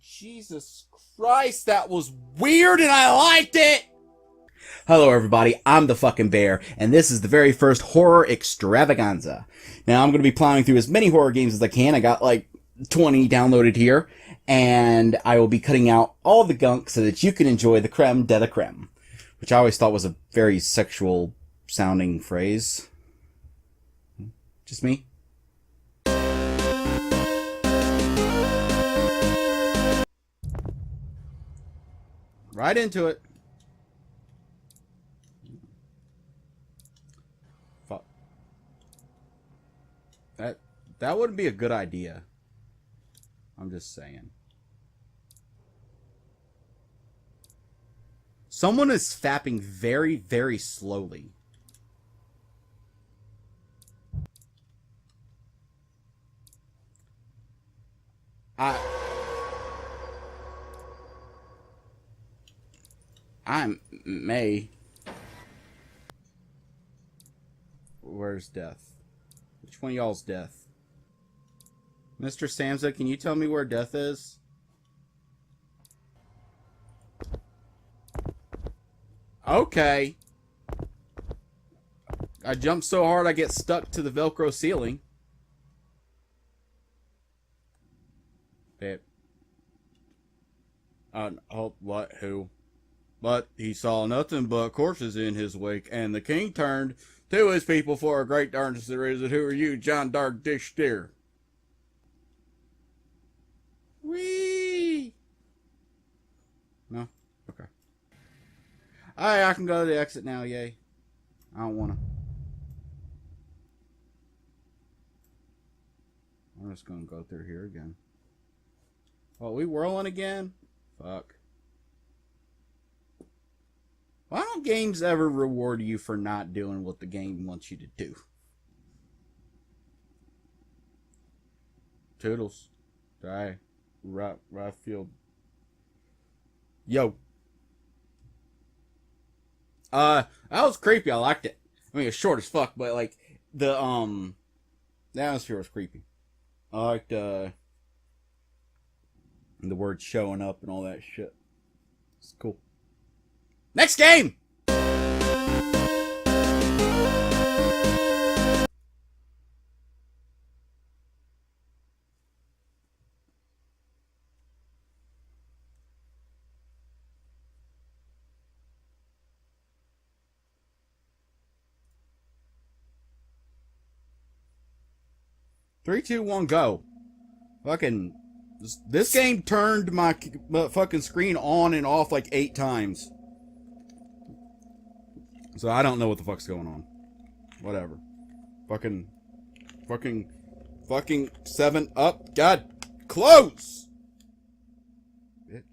Jesus Christ, that was weird and I liked it! Hello everybody, I'm the fucking bear, and this is the very first horror extravaganza. Now I'm going to be plowing through as many horror games as I can. I got like 20 downloaded here, and I will be cutting out all the gunk so that you can enjoy the creme de la creme, which I always thought was a very sexual sounding phrase. Just me? Right into it. Fuck. That wouldn't be a good idea. I'm just saying. Someone is fapping very, very slowly. I may. Where's Death? Which one of y'all's Death? Mr. Samsa, can you tell me where Death is? Okay. I jump so hard I get stuck to the Velcro ceiling. Babe. What? Who? But he saw nothing but corpses in his wake, and the king turned to his people for a great darkness there is. Who are you, John Dark Dish Steer? Whee! No? Okay. Alright, I can go to the exit now, yay. I don't wanna. I'm just gonna go through here again. Oh, we whirling again? Fuck. Why don't games ever reward you for not doing what the game wants you to do? Toodles. Die. Right field. Yo. That was creepy. I liked it. I mean, it's short as fuck, but like the atmosphere was creepy. I liked the word showing up and all that shit. It's cool. Next game! Three, two, one, go. Fucking... This game turned my fucking screen on and off like 8 times. So I don't know what the fuck's going on. Whatever. Fucking 7 up. God, close! Bitch.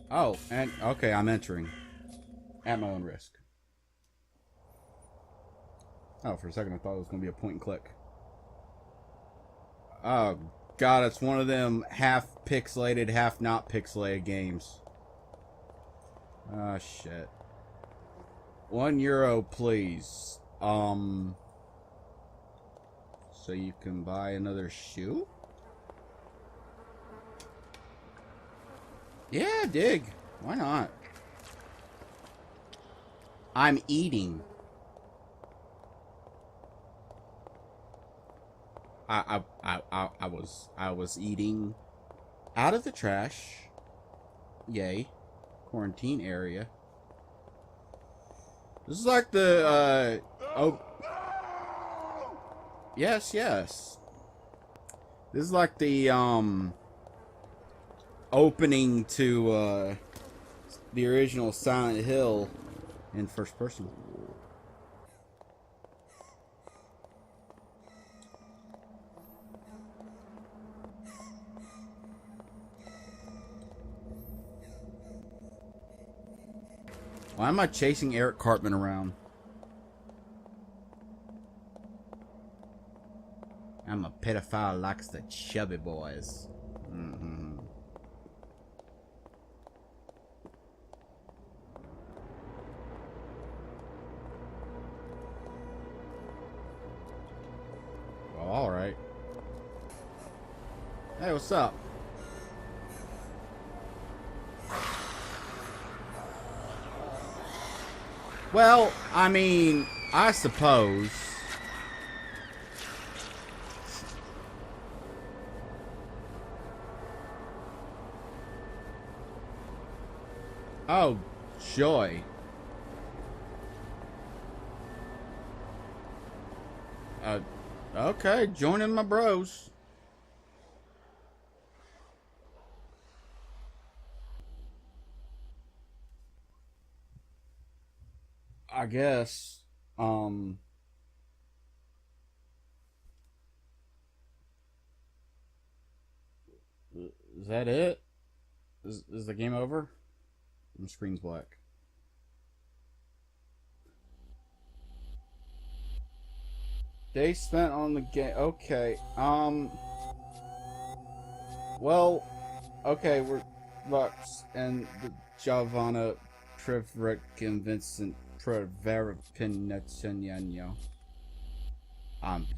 Oh, and okay, I'm entering. At my own risk. Oh, for a second I thought it was going to be a point and click. Oh, God, it's one of them half pixelated, half not pixelated games. Oh, shit. €1, please. So you can buy another shoe? Yeah, dig. Why not? I'm eating. I was eating out of the trash. Yay. Quarantine area. This is like the oh yes. This is like the opening to the original Silent Hill in first person. Why am I chasing Eric Cartman around? I'm a pedophile likes the chubby boys. Mm-hmm. Well, alright. Hey, what's up? Well, I mean, I suppose. Oh, joy. Okay, joining my bros. I guess. Um. Is that it? Is the game over? The screen's black. Day spent on the game. Okay. Well. Okay, we're Lux and the Javana Treverick and Vincent Preveripinetsenyanyo.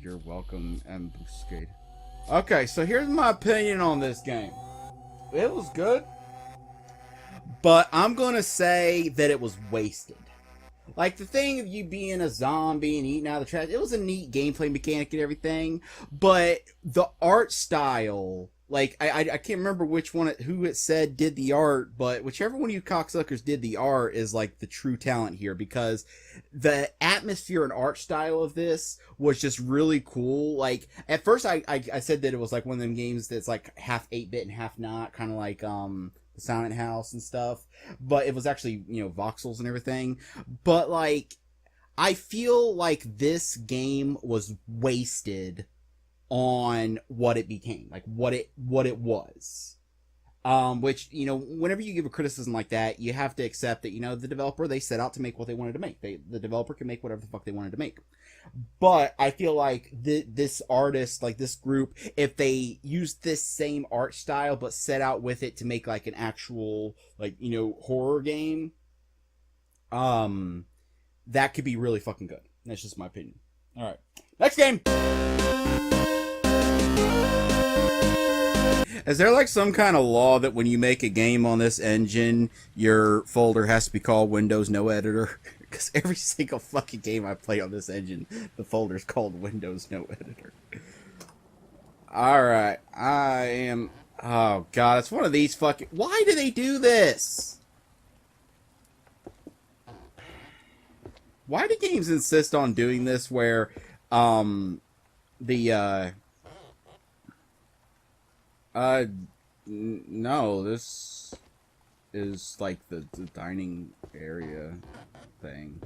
You're welcome, Ambuscade. Okay, so here's my opinion on this game. It was good, but I'm gonna say that it was wasted. Like, the thing of you being a zombie and eating out of the trash, it was a neat gameplay mechanic and everything, but the art style, like, I can't remember which one, who it said did the art, but whichever one of you cocksuckers did the art is, like, the true talent here, because the atmosphere and art style of this was just really cool. Like, at first I said that it was, like, one of them games that's, like, half 8-bit and half not, kind of like, Silent House and stuff, but it was actually, you know, voxels and everything. But like, I feel like this game was wasted on what it became, like what it was. Which, you know, whenever you give a criticism like that, you have to accept that, you know, the developer, they set out to make what they wanted to make. The developer can make whatever the fuck they wanted to make. But I feel like this artist, like this group, if they used this same art style but set out with it to make like an actual, like, you know, horror game, that could be really fucking good. That's just my opinion. All right, next game. Is there like some kind of law that when you make a game on this engine, your folder has to be called Windows No Editor? Because every single fucking game I play on this engine, the folder's called Windows No Editor. Alright, I am... Oh god, it's one of these fucking... Why do they do this? Why do games insist on doing this where, no, this is like the dining area thing.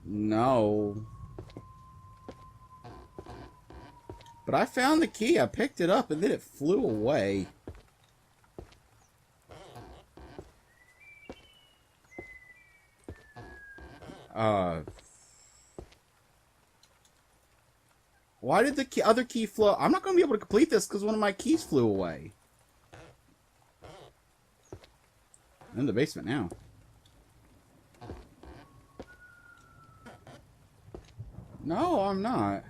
No. But I found the key, I picked it up, and then it flew away. Why did the other key flow? I'm not going to be able to complete this because one of my keys flew away. I'm in the basement now. No, I'm not.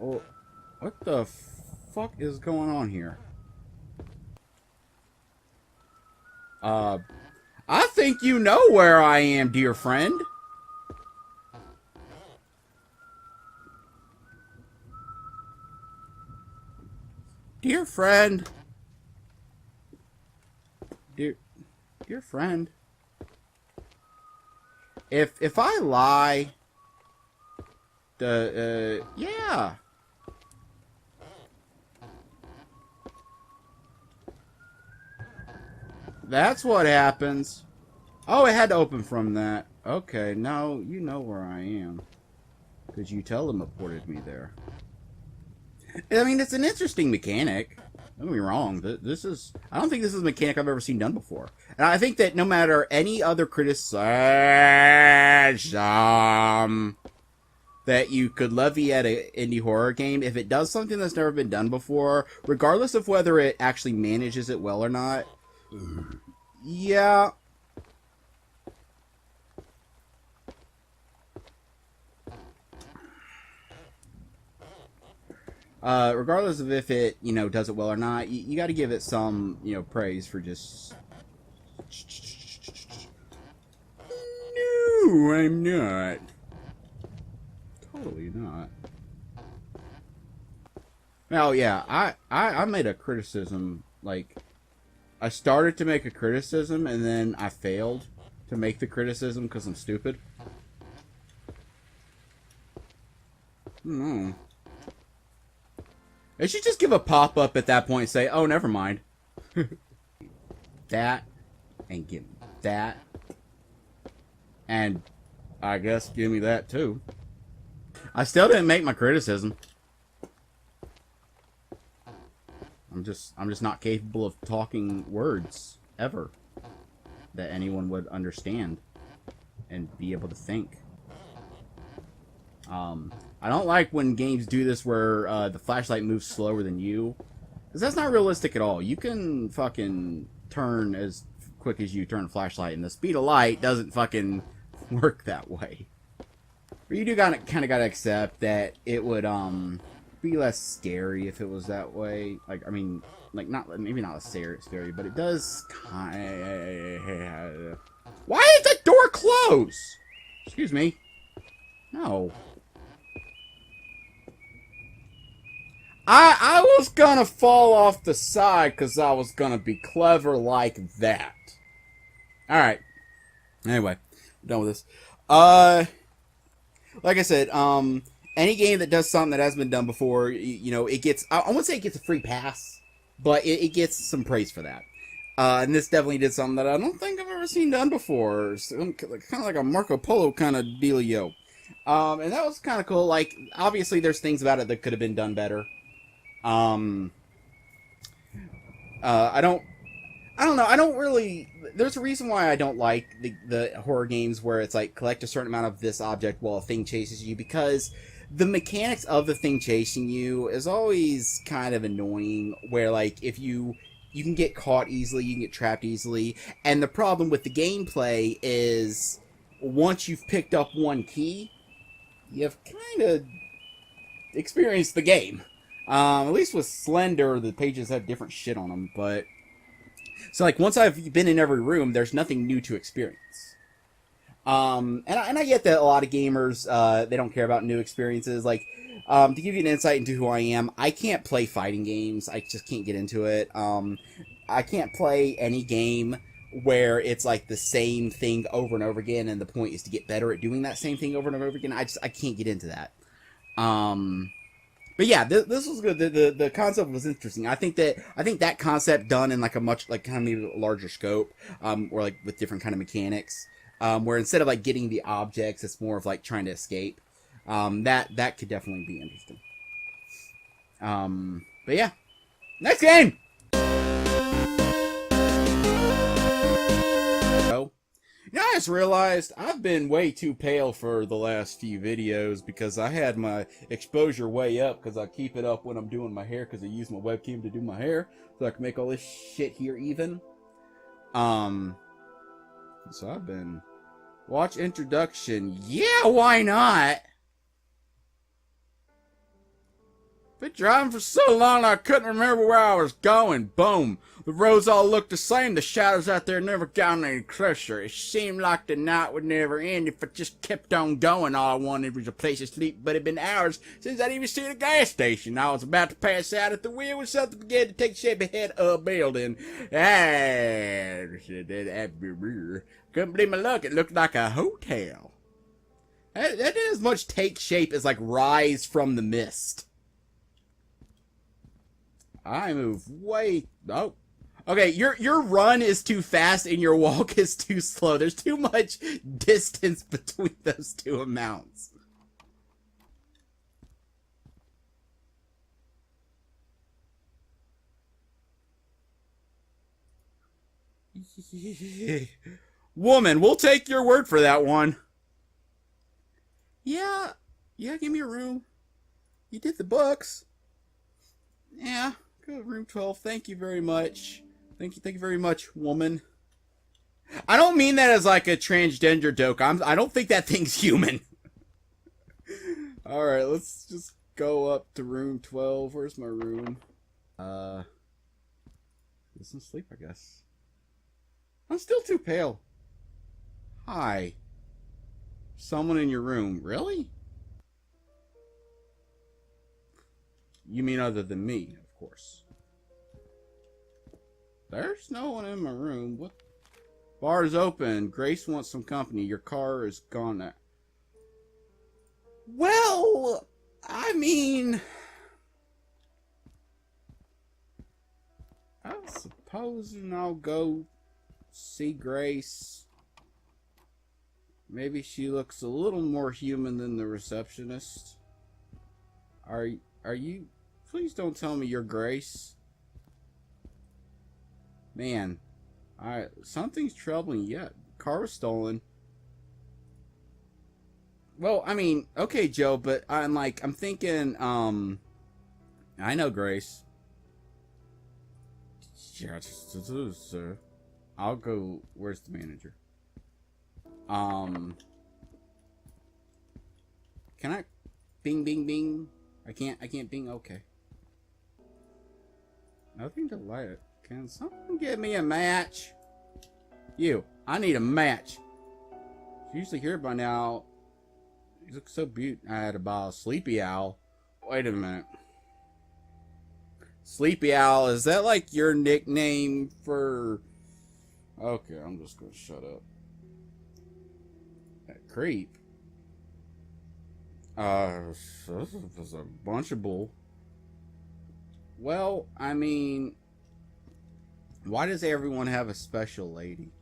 Oh, what the fuck is going on here? I think you know where I am, dear friend. Dear friend. Dear friend. If I lie, yeah. That's what happens. Oh, it had to open from that. Okay, now you know where I am. Because you teleported me there. I mean, it's an interesting mechanic. Don't get me wrong. This is... I don't think this is a mechanic I've ever seen done before. And I think that no matter any other criticism that you could levy at an indie horror game, if it does something that's never been done before, regardless of whether it actually manages it well or not, yeah... regardless of if it, does it well or not, you got to give it some, praise for just... No, I'm not. Totally not. Now, yeah, I made a criticism, like, I started to make a criticism, and then I failed to make the criticism because I'm stupid. No. They should just give a pop-up at that point and say, oh, never mind. That, and give me that, and I guess give me that too. I still didn't make my criticism. I'm just not capable of talking words ever that anyone would understand and be able to think. I don't like when games do this where the flashlight moves slower than you, because that's not realistic at all. You can fucking turn as quick as you turn a flashlight, and the speed of light doesn't fucking work that way. But you do kind of gotta accept that it would be less scary if it was that way. Like, I mean, like, maybe not less scary, but it does kind. Why is that door closed? Excuse me. No. I was gonna fall off the side because I was gonna be clever like that. Alright. Anyway, I'm done with this. Like I said, any game that does something that hasn't been done before, it gets, I wouldn't say it gets a free pass, but it gets some praise for that. And this definitely did something that I don't think I've ever seen done before. Kind of like a Marco Polo kind of dealio. And that was kind of cool. Like, obviously there's things about it that could have been done better. I don't know. I don't really... There's a reason why I don't like the horror games where it's like, collect a certain amount of this object while a thing chases you, because the mechanics of the thing chasing you is always kind of annoying, where, like, if you can get caught easily, you can get trapped easily, and the problem with the gameplay is, once you've picked up one key, you've kind of experienced the game. At least with Slender, the pages have different shit on them, but... So, like, once I've been in every room, there's nothing new to experience. And I get that a lot of gamers, they don't care about new experiences. Like, to give you an insight into who I am, I can't play fighting games. I just can't get into it. I can't play any game where it's, like, the same thing over and over again, and the point is to get better at doing that same thing over and over again. I can't get into that. But yeah, this was good. The concept was interesting. I think that concept done in like a much like kind of maybe a larger scope, or like with different kind of mechanics, where instead of like getting the objects, it's more of like trying to escape. That could definitely be interesting. But yeah, next game. I just realized I've been way too pale for the last few videos because I had my exposure way up because I keep it up when I'm doing my hair because I use my webcam to do my hair so I can make all this shit here even. So I've been... Watch introduction. Yeah, why not? Been driving for so long I couldn't remember where I was going. Boom. The roads all looked the same. The shadows out there never got any closer. It seemed like the night would never end if I just kept on going. All I wanted was a place to sleep, but it'd been hours since I'd even seen a gas station. I was about to pass out at the wheel when something began to take shape ahead of a building. Couldn't believe my luck. It looked like a hotel. That didn't as much take shape as like rise from the mist. I move way... Oh. Okay, your run is too fast and your walk is too slow. There's too much distance between those two amounts. Woman, we'll take your word for that one. Yeah, give me a room. You did the books. Yeah, go to room 12. Thank you very much. Thank you very much, woman. I don't mean that as like a transgender joke. I don't think that thing's human. Alright, let's just go up to room 12. Where's my room? Get some sleep, I guess. I'm still too pale. Hi. Someone in your room. Really? You mean other than me, of course. There's no one in my room. What? Bar's open. Grace wants some company. Your car is gone now. Well, I mean, I suppose I'll go see Grace. Maybe she looks a little more human than the receptionist. Are you? Please don't tell me you're Grace. Man, something's troubling yet. Car was stolen. Well, I mean, okay, Joe, but I'm thinking, I know Grace. Yeah, sir. I'll go. Where's the manager? Can I? Bing, bing, bing. I can't bing. Okay. Nothing to light it. Can someone give me a match? I need a match. She's usually here by now. You look so beautiful. I had to buy a sleepy owl. Wait a minute. Sleepy owl, is that like your nickname for... Okay, I'm just gonna shut up. That creep. This is a bunch of bull. Well, I mean... Why does everyone have a special lady?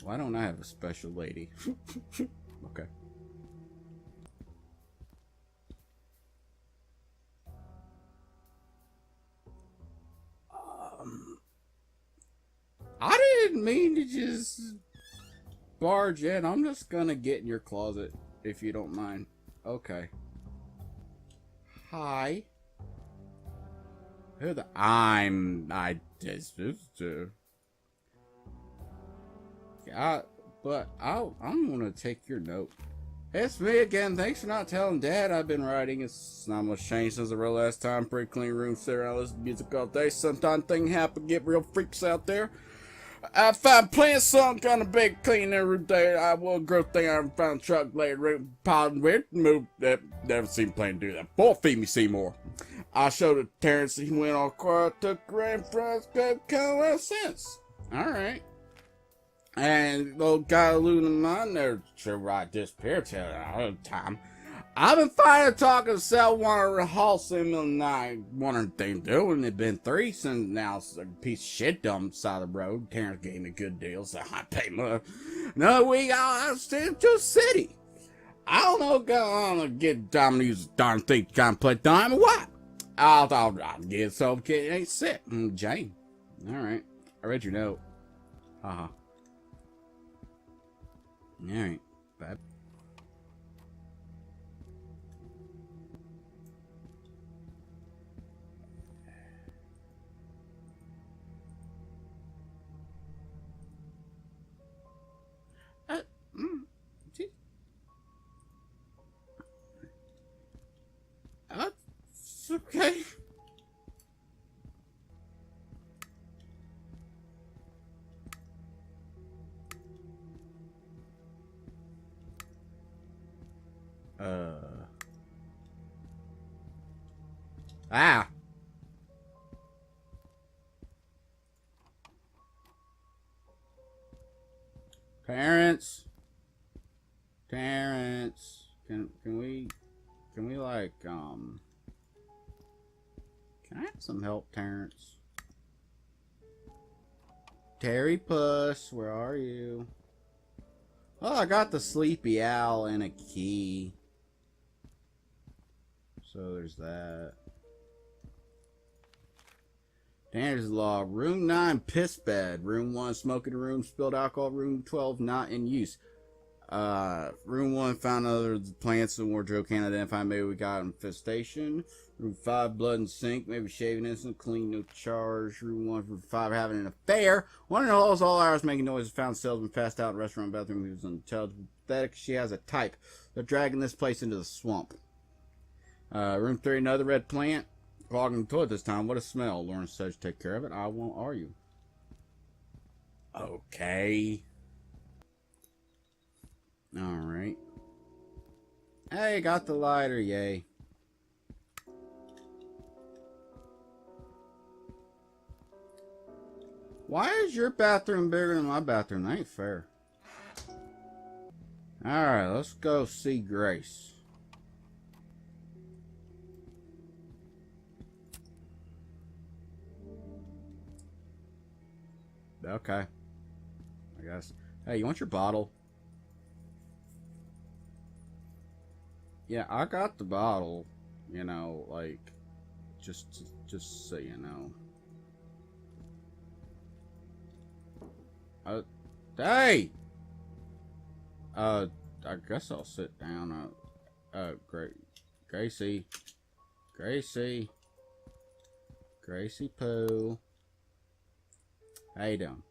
Why don't I have a special lady? Okay. I didn't mean to just barge in. I'm just gonna get in your closet, if you don't mind. Okay. Hi. Who the... I just... I'm gonna take your note. It's me again. Thanks for not telling Dad I've been writing. It's not much changed since the real last time. Pretty clean room, sit around, listen to music all day. Sometimes things happen, get real freaks out there. If I'm playing some kind of big clean every day, I will grow thing. I found truck laid room, piled weird move that never seen playing do that. Boy, feed me Seymour. I showed it to Terrence. He went all quiet, took rain fries, got kind of sense. All right. And little guy losing mine there, sure right disappeared all the time. I've been finally talking to sell one of the Hall and I wondering what they're doing. It's been 3 since now it's a piece of shit dumped side of the road. Terrence gave me a good deal, so I paid my another week I'll stay to the city. I don't know, I'm gonna get time to use the darn thing to kind of play time or what? I'll get some kid ain't sick. Jane. Alright. I read your note. Haha. Alright. Bye. It's okay. Ah. Terrence, can we like can I have some help, Terrence? Terry Puss, where are you? Oh, I got the sleepy owl and a key. So there's that. Standards law. Room 9, piss bed. Room 1, smoke in the room, spilled alcohol. Room 12, not in use. Room 1, found other plants in wardrobe, can't identify. Maybe we got infestation. Room 5, blood and sink. Maybe shaving incident, clean, no charge. Room 1, room 5, having an affair. One in the halls, all hours, making noises. Found salesman passed out in restaurant bathroom. He was unintelligible. Pathetic. She has a type. They're dragging this place into the swamp. Room 3, another red plant. Clogging the toilet this time. What a smell. Lauren says take care of it. I won't argue. Okay. Alright. Hey, got the lighter. Yay. Why is your bathroom bigger than my bathroom? That ain't fair. Alright, let's go see Grace. Okay. I guess. Hey, you want your bottle? Yeah, I got the bottle. You know, like, just so you know. Hey! I guess I'll sit down. Great. Gracie. Gracie Pooh. How you doing?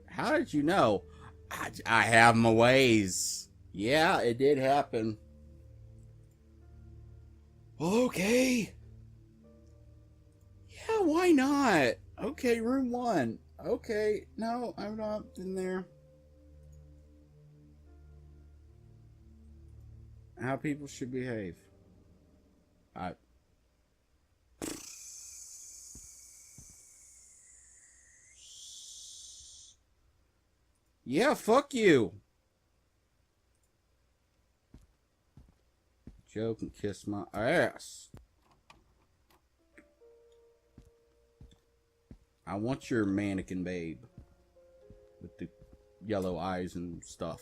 How did you know? I have my ways. Yeah, it did happen. Okay. Yeah, why not? Okay, room 1. Okay, no, I'm not in there. How people should behave. Yeah, fuck you. Joe can kiss my ass. I want your mannequin babe with the yellow eyes and stuff.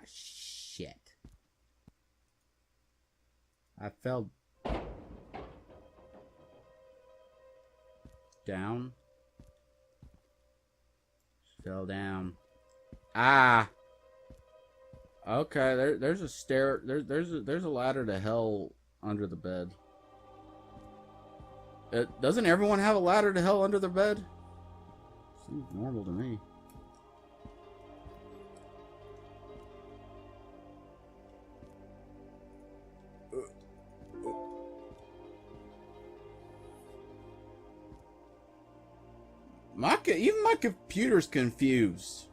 Shit. I fell down. Fell down. Okay, there's a stair. There's a ladder to hell under the bed. Doesn't everyone have a ladder to hell under their bed? Seems normal to me. Even my computer's confused.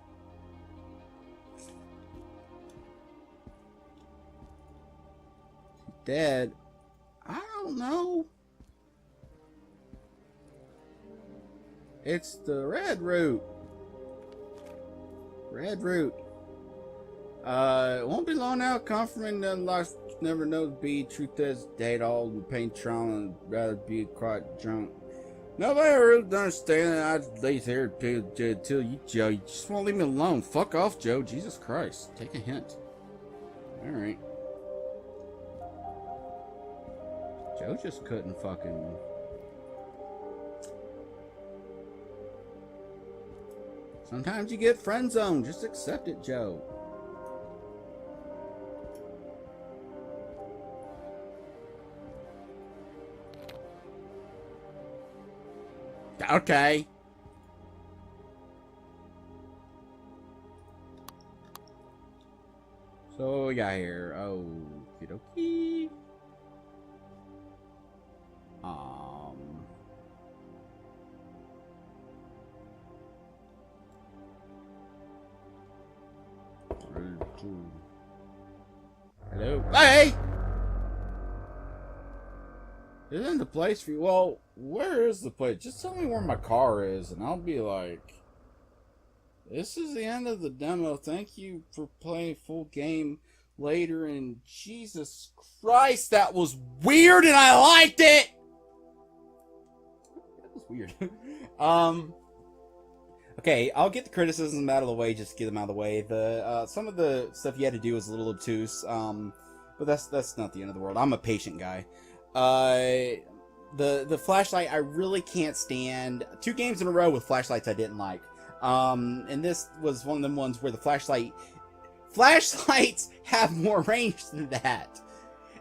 Dead? I don't know. It's the red root. Red root. It won't be long now. Confirming that life never knows be. Truth is, date all the pain, trauma, and rather be quite drunk. Nobody really understand that I just lay here till you, Joe. You just won't leave me alone. Fuck off, Joe. Jesus Christ. Take a hint. Alright. Joe just couldn't fucking... Sometimes you get friend zoned. Just accept it, Joe. Okay. So what we got here? Okie dokie. Hello. Hey! Isn't the place for you? Well, where is the place? Just tell me where my car is, and I'll be like, this is the end of the demo. Thank you for playing full game later. And Jesus Christ, that was weird, and I liked it. That was weird. Okay, I'll get the criticism out of the way. Just get them out of the way. The some of the stuff you had to do is a little obtuse. But that's not the end of the world. I'm a patient guy. The flashlight I really can't stand. 2 games in a row with flashlights I didn't like. And this was one of them ones where the flashlights have more range than that.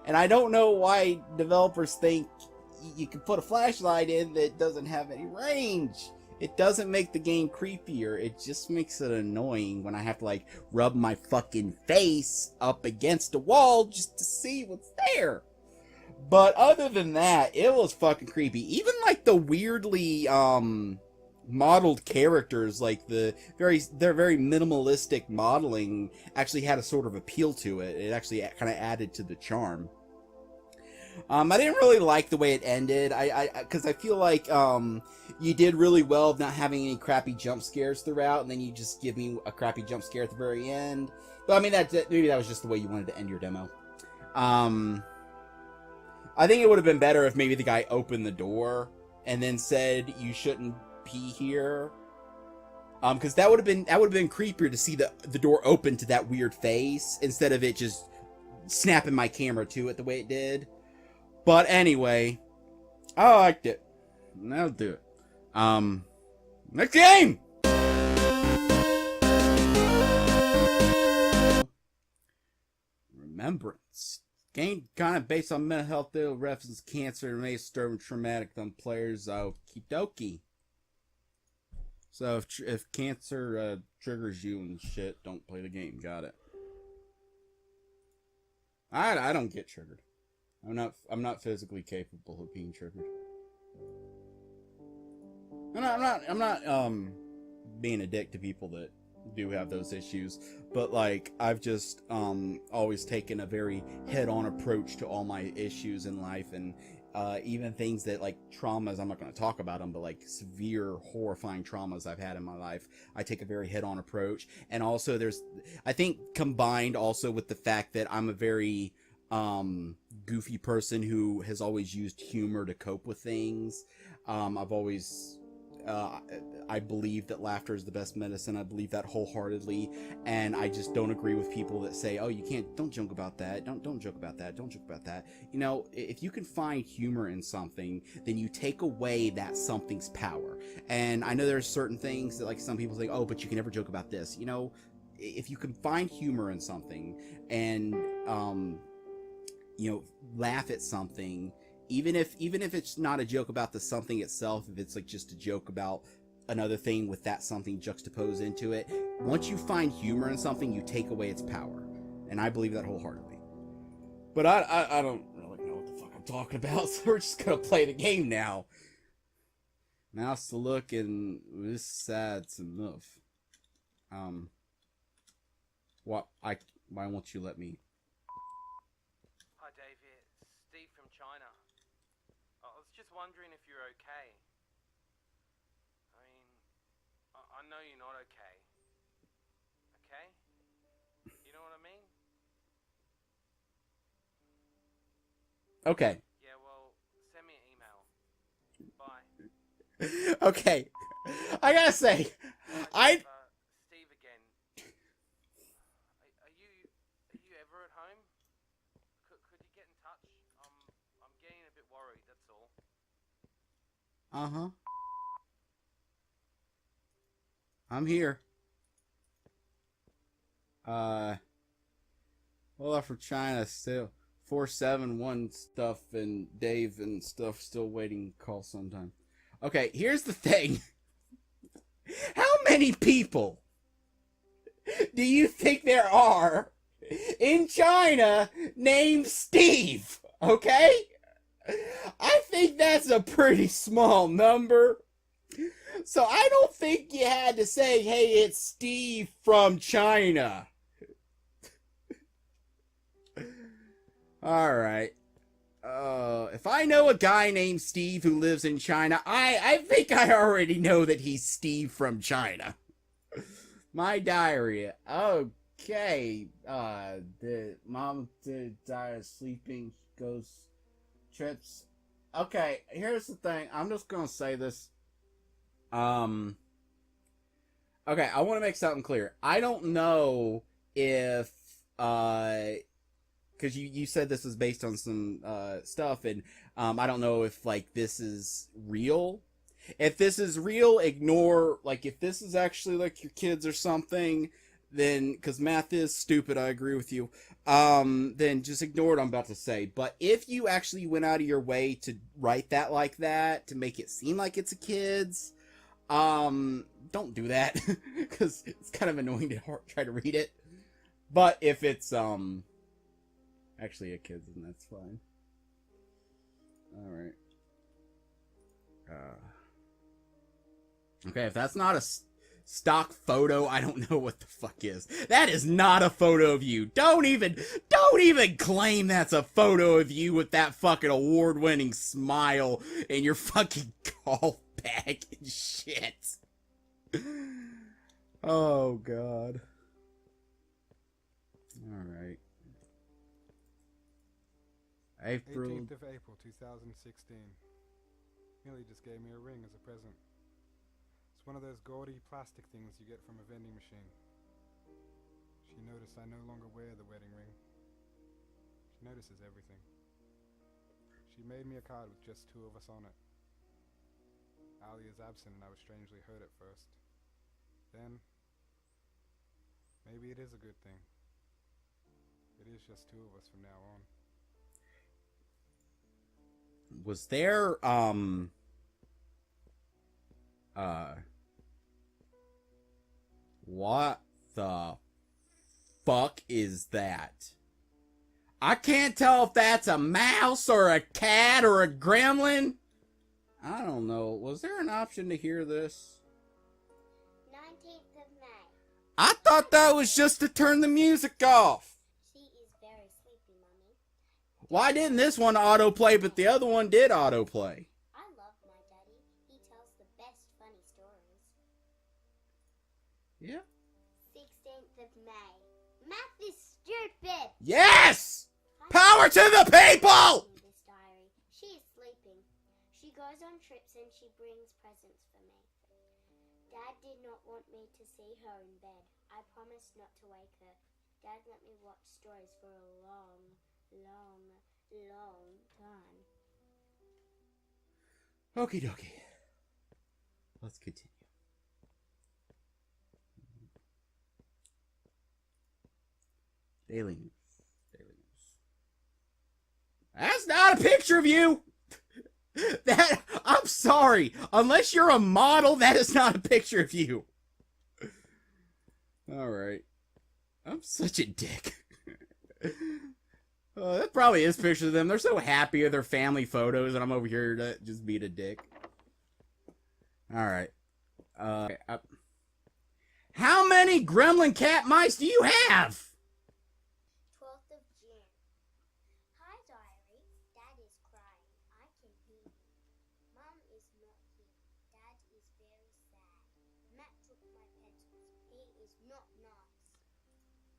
And I don't know why developers think you can put a flashlight in that doesn't have any range. It doesn't make the game creepier, it just makes it annoying when I have to, like, rub my fucking face up against a wall just to see what's there. But other than that, it was fucking creepy. Even, like, the weirdly, modeled characters, like their very minimalistic modeling actually had a sort of appeal to it. It actually kind of added to the charm. I didn't really like the way it ended. Because I feel like you did really well of not having any crappy jump scares throughout, and then you just give me a crappy jump scare at the very end. But I mean, maybe that was just the way you wanted to end your demo. I think it would have been better if maybe the guy opened the door and then said you shouldn't pee here. Because that would have been creepier to see the door open to that weird face instead of it just snapping my camera to it the way it did. But anyway, I liked it. That'll do it. Next game! Remembrance. Game kind of based on mental health ill references cancer and may disturb and traumatic on players. Okie dokie. So if cancer triggers you and shit, don't play the game. Got it. I don't get triggered. I'm not physically capable of being triggered. I'm not being a dick to people that do have those issues, but like I've just always taken a very head-on approach to all my issues in life, and even things that like traumas, I'm not going to talk about them, but like severe horrifying traumas I've had in my life, I take a very head-on approach. And also I think combined also with the fact that I'm a very goofy person who has always used humor to cope with things. I've always I believe that laughter is the best medicine. I believe that wholeheartedly, and I just don't agree with people that say, "Oh, you can't. Don't joke about that. Don't joke about that. Don't joke about that." You know, if you can find humor in something, then you take away that something's power. And I know there's certain things that, like, some people say, "Oh, but you can never joke about this." You know, if you can find humor in something and you know, laugh at something. Even if it's not a joke about the something itself, if it's like just a joke about another thing with that something juxtaposed into it, once you find humor in something, you take away its power. And I believe that wholeheartedly. But I don't really know what the fuck I'm talking about, so we're just gonna play the game now. Mouse to look, and this side's enough. Why won't you let me? Hi David, Steve from China. I was just wondering if you're okay. I mean, I know you're not okay. Okay? You know what I mean? Okay. Yeah, well, send me an email. Bye. Okay. I gotta say, Steve again. Are you ever at home? Could you get in touch? I'm getting a bit worried, that's all. Uh-huh. I'm here. Well, from China still. 471 stuff and Dave and stuff still waiting call sometime. Okay, here's the thing. How many people do you think there are in China named Steve? Okay? I think that's a pretty small number. So I don't think you had to say, hey, it's Steve from China. Alright. If I know a guy named Steve who lives in China, I think I already know that he's Steve from China. My diarrhea. Okay. The mom died of sleeping, goes trips. Okay, here's the thing. I'm just gonna say this. Okay, I want to make something clear. I don't know if, because you said this was based on some stuff, and I don't know if like this is real. If this is real, ignore, like, if this is actually like your kids or something, then, because math is stupid, I agree with you, then just ignore what I'm about to say. But if you actually went out of your way to write that like that, to make it seem like it's a kid's, Don't do that because it's kind of annoying to try to read it. But if it's actually a kid's, then that's fine. All right. Okay, if that's not a stock photo, I don't know what the fuck is. That is not a photo of you. Don't even claim that's a photo of you with that fucking award-winning smile and your fucking golf bag and shit. Oh, God. Alright. April 18th of April 2016. Millie just gave me a ring as a present. It's one of those gaudy plastic things you get from a vending machine. She noticed I no longer wear the wedding ring. She notices everything. She made me a card with just 2 of us on it. Ali is absent and I was strangely hurt at first. Then, maybe it is a good thing. It is just 2 of us from now on. Was there, what the fuck is that? I can't tell if that's a mouse or a cat or a gremlin. I don't know. Was there an option to hear this? 19th of May. I thought that was just to turn the music off. She is very sleepy, Mommy. Why didn't this one autoplay, but the other one did autoplay? I love my daddy. He tells the best funny stories. Yeah. 16th of May. Math is stupid. Yes! Power to the people! This diary. She is sleeping. She goes on trips and she brings presents for me. Dad did not want me to see her in bed. I promised not to wake her. Dad let me watch stories for a long time. Okie dokie. Let's continue. Daily News. Daily News. That's not a picture of you! That, I'm sorry. Unless you're a model, that is not a picture of you. Alright. I'm such a dick. That probably is pictures of them. They're so happy with their family photos, and I'm over here to just beat a dick. Alright. How many gremlin cat mice do you have? 12th of June. Hi, diary. Dad is crying. I can hear you. Mum is not here. Dad is very sad. Matt took my pencils. He is not nice.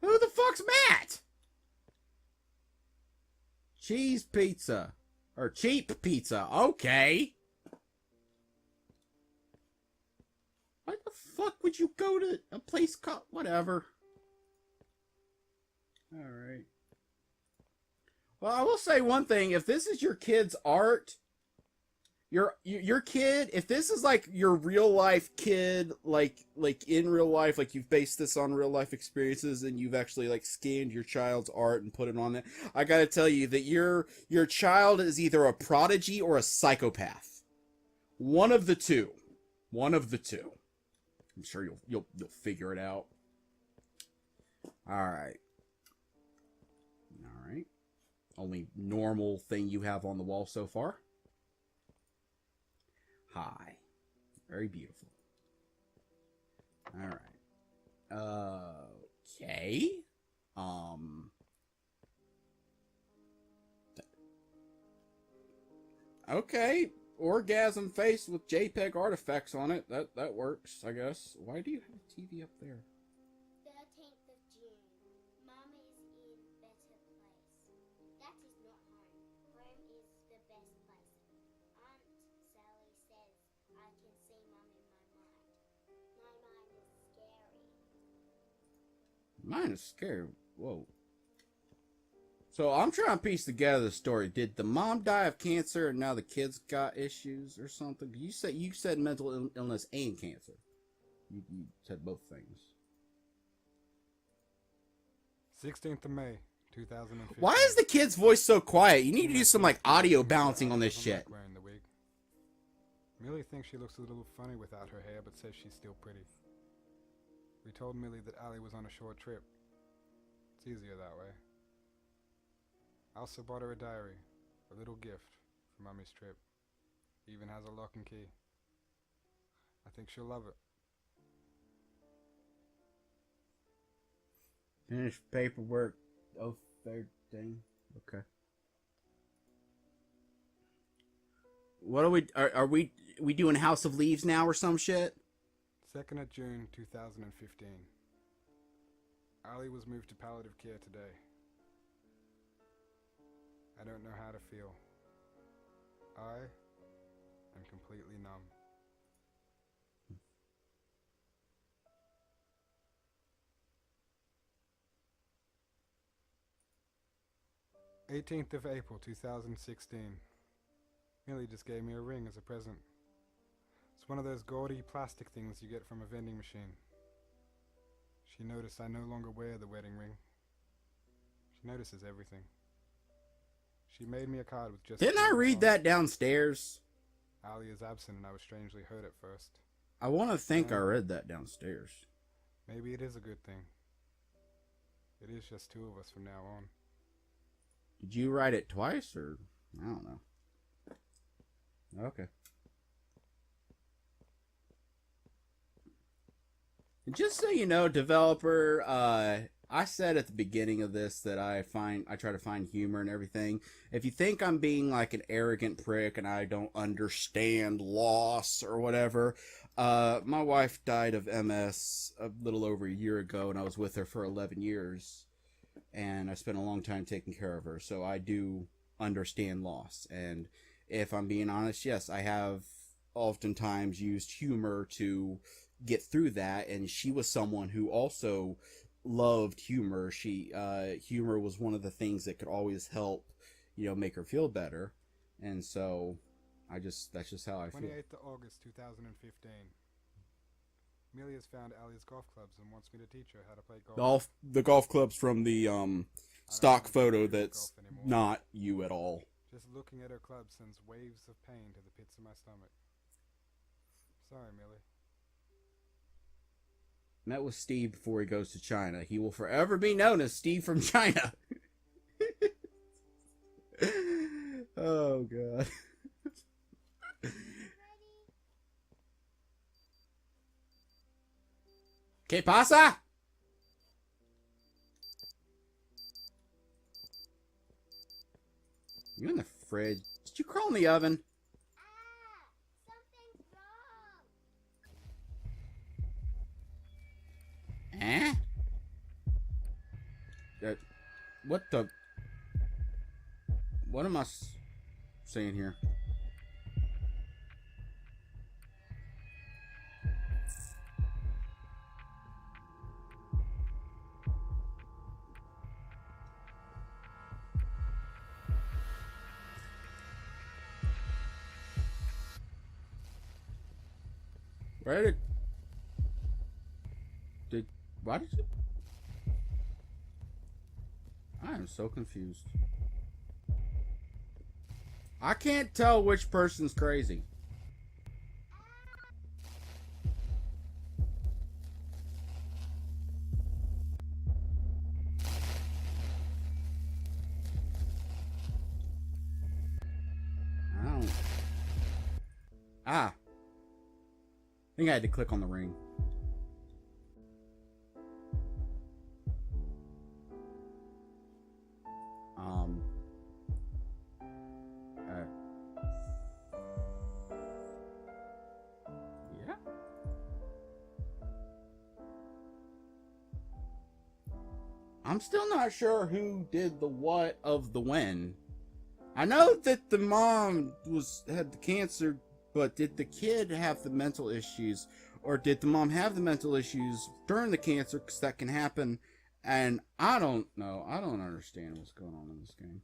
Who the fuck's Matt? Cheese pizza. Or cheap pizza. Okay. Why the fuck would you go to a place called... Whatever. Alright. Well, I will say one thing. If this is your kid's art... Your kid, if this is like your real life kid, like in real life, like you've based this on real life experiences and you've actually like scanned your child's art and put it on it, I gotta tell you that your child is either a prodigy or a psychopath. One of the two. One of the two. I'm sure you'll figure it out. Alright. Alright. Only normal thing you have on the wall so far. Hi. Very beautiful. Alright. Okay. Okay. Orgasm face with JPEG artifacts on it. That works, I guess. Why do you have a TV up there? 13th of June. Mum is in better place. That is not home. Home is the best place. Aunt Sally says I can see Mum in my mind. My mind is scary. Mine is scary. Whoa. So I'm trying to piece together the story. Did the mom die of cancer and now the kids got issues or something? You said mental illness and cancer. You said both things. 16th of May 2015. Why is the kid's voice so quiet? You need to do some like audio balancing on this shit. Wearing the wig. Millie thinks she looks a little funny without her hair, but says she's still pretty. We told Millie that Allie was on a short trip. It's easier that way. I also bought her a diary, a little gift for Mummy's trip. Even has a lock and key. I think she'll love it. Finished paperwork. Oh, 13. Okay. What are we doing House of Leaves now or some shit? 2nd of June 2015. Allie was moved to palliative care today. I don't know how to feel. I am completely numb. 18th of April 2016. Millie just gave me a ring as a present. It's one of those gaudy plastic things you get from a vending machine. She noticed I no longer wear the wedding ring. She notices everything. She made me a card with just... Didn't I read that downstairs? Allie is absent and I was strangely hurt at first. I want to think I read that downstairs. Maybe it is a good thing. It is just two of us from now on. Did you write it twice, or... I don't know. Okay. And just so you know, developer, I said at the beginning of this that I try to find humor and everything. If you think I'm being like an arrogant prick and I don't understand loss or whatever, my wife died of MS a little over a year ago, and I was with her for 11 years. And I spent a long time taking care of her, so I do understand loss. And if I'm being honest, yes, I have oftentimes used humor to get through that, and she was someone who also loved humor. Humor was one of the things that could always help, make her feel better. And so that's just how I feel. 28th of August 2015. Millie has found Allie's golf clubs and wants me to teach her how to play golf. The golf clubs from the stock photo that's not you at all. Just looking at her club sends waves of pain to the pits of my stomach. Sorry, Millie. Met with Steve before he goes to China. He will forever be known as Steve from China. Oh, God. ¿Qué pasa? You in the fridge? Did you crawl in the oven? Something's wrong. Eh? What the... What am I saying here? Where why did you? I am so confused. I can't tell which person's crazy. I don't. I think I had to click on the ring. Yeah. I'm still not sure who did the what of the when. I know that the mom had the cancer, but did the kid have the mental issues? Or did the mom have the mental issues during the cancer? Because that can happen. And I don't know. I don't understand what's going on in this game.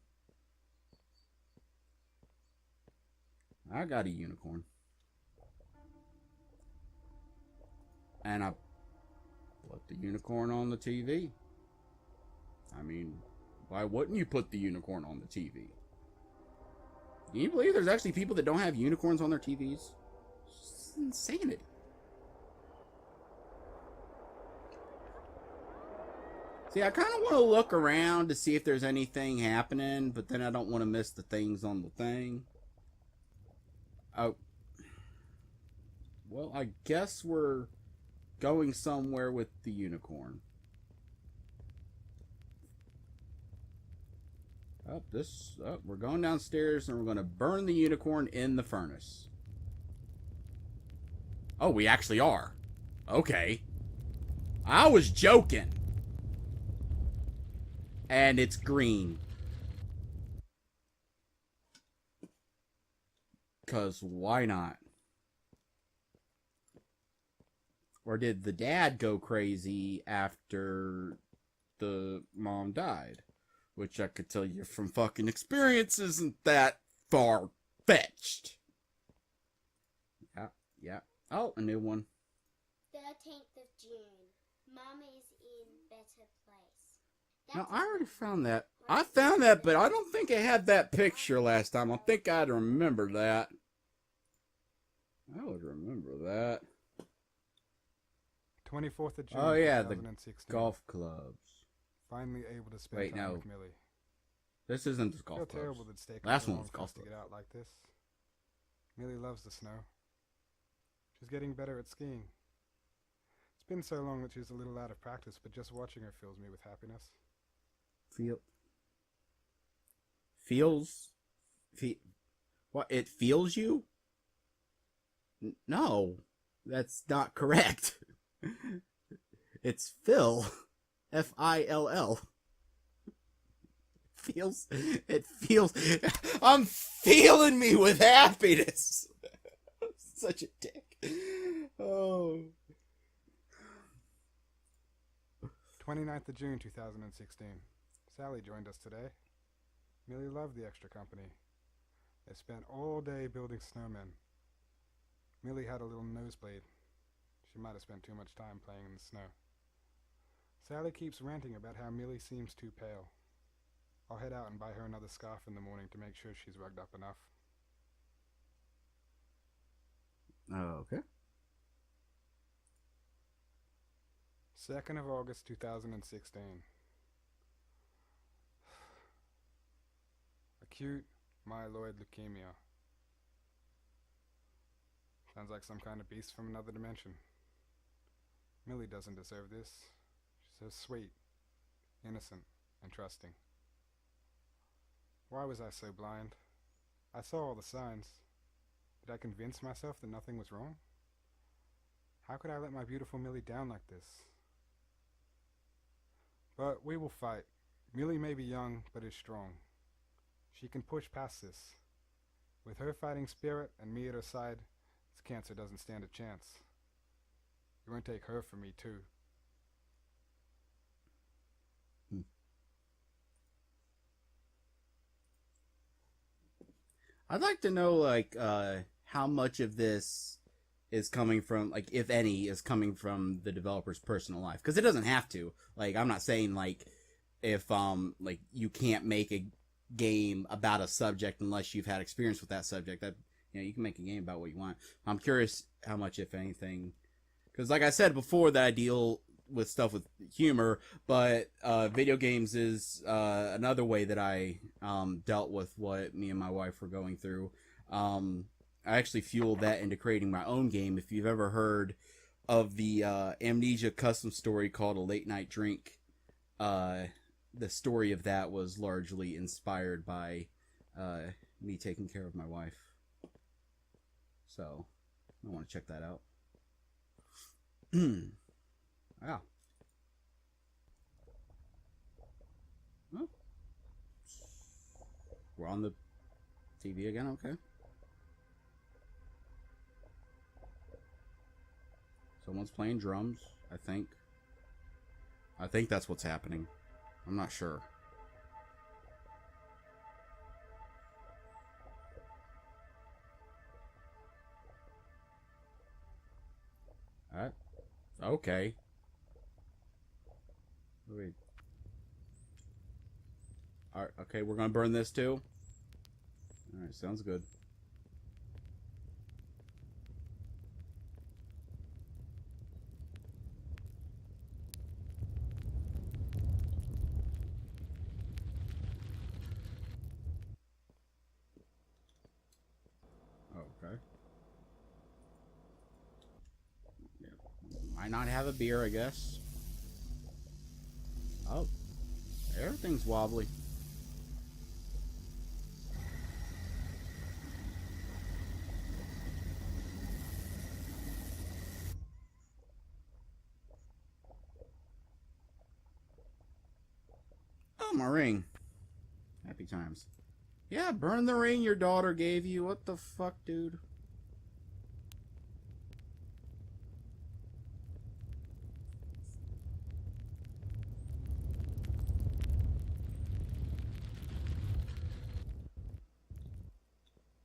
I got a unicorn. And I put the unicorn on the TV. I mean, why wouldn't you put the unicorn on the TV? Can you believe there's actually people that don't have unicorns on their TVs? is insanity. See, I kind of want to look around to see if there's anything happening, but then I don't want to miss the things on the thing. Oh. Well, I guess we're going somewhere with the unicorn. We're going downstairs and we're going to burn the unicorn in the furnace. Oh, we actually are. Okay. I was joking. And it's green. 'Cause why not? Or did the dad go crazy after the mom died? Which I could tell you from fucking experience isn't that far-fetched. Yeah. Oh, a new one. 13th of June. Mama is in better place. Now, I already found that. I found that, but I don't think I had that picture last time. I think I'd remember that. I would remember that. 24th of June. Oh, yeah, the 2016. golf clubs. Finally able to spend time with Millie. This isn't the golf Feel clubs. terrible that it's taken Last so one long was for us golf to clubs. get out like this. Millie loves the snow. She's getting better at skiing. It's been so long that she's a little out of practice, but just watching her fills me with happiness. What? It feels you? No, that's not correct. It's Phil. F-I-L-L. It feels, I'm feeling me with happiness. Such a dick. Oh. 29th of June 2016. Sally joined us today. Millie loved the extra company. They spent all day building snowmen. Millie had a little nosebleed. She might have spent too much time playing in the snow. Sally keeps ranting about how Millie seems too pale. I'll head out and buy her another scarf in the morning to make sure she's rugged up enough. Okay. 2nd of August 2016. Acute myeloid leukemia. Sounds like some kind of beast from another dimension. Millie doesn't deserve this. She's so sweet, innocent, and trusting. Why was I so blind? I saw all the signs. Did I convince myself that nothing was wrong? How could I let my beautiful Millie down like this? But we will fight. Millie may be young, but is strong. She can push past this. With her fighting spirit and me at her side, this cancer doesn't stand a chance. It won't take her from me, too. I'd like to know, like, how much of this is coming from, like, if any, is coming from the developer's personal life. Because it doesn't have to. Like, I'm not saying, like, if, like, you can't make a game about a subject unless you've had experience with that subject. That, you know, you can make a game about what you want. I'm curious how much, if anything, because, like I said before, that I deal with stuff with humor, but video games is another way that I dealt with what me and my wife were going through. I actually fueled that into creating my own game. If you've ever heard of the Amnesia custom story called A Late Night Drink, the story of that was largely inspired by me taking care of my wife. So I want to check that out. Wow. Oh. We're on the TV again, okay. Someone's playing drums, I think. I think that's what's happening. I'm not sure. Alright. Okay. Wait. Alright, okay, we're gonna burn this too? Alright, sounds good. Why not have a beer, I guess? Oh, everything's wobbly. Oh, my ring. Happy times. Yeah, burn the ring your daughter gave you. What the fuck, dude?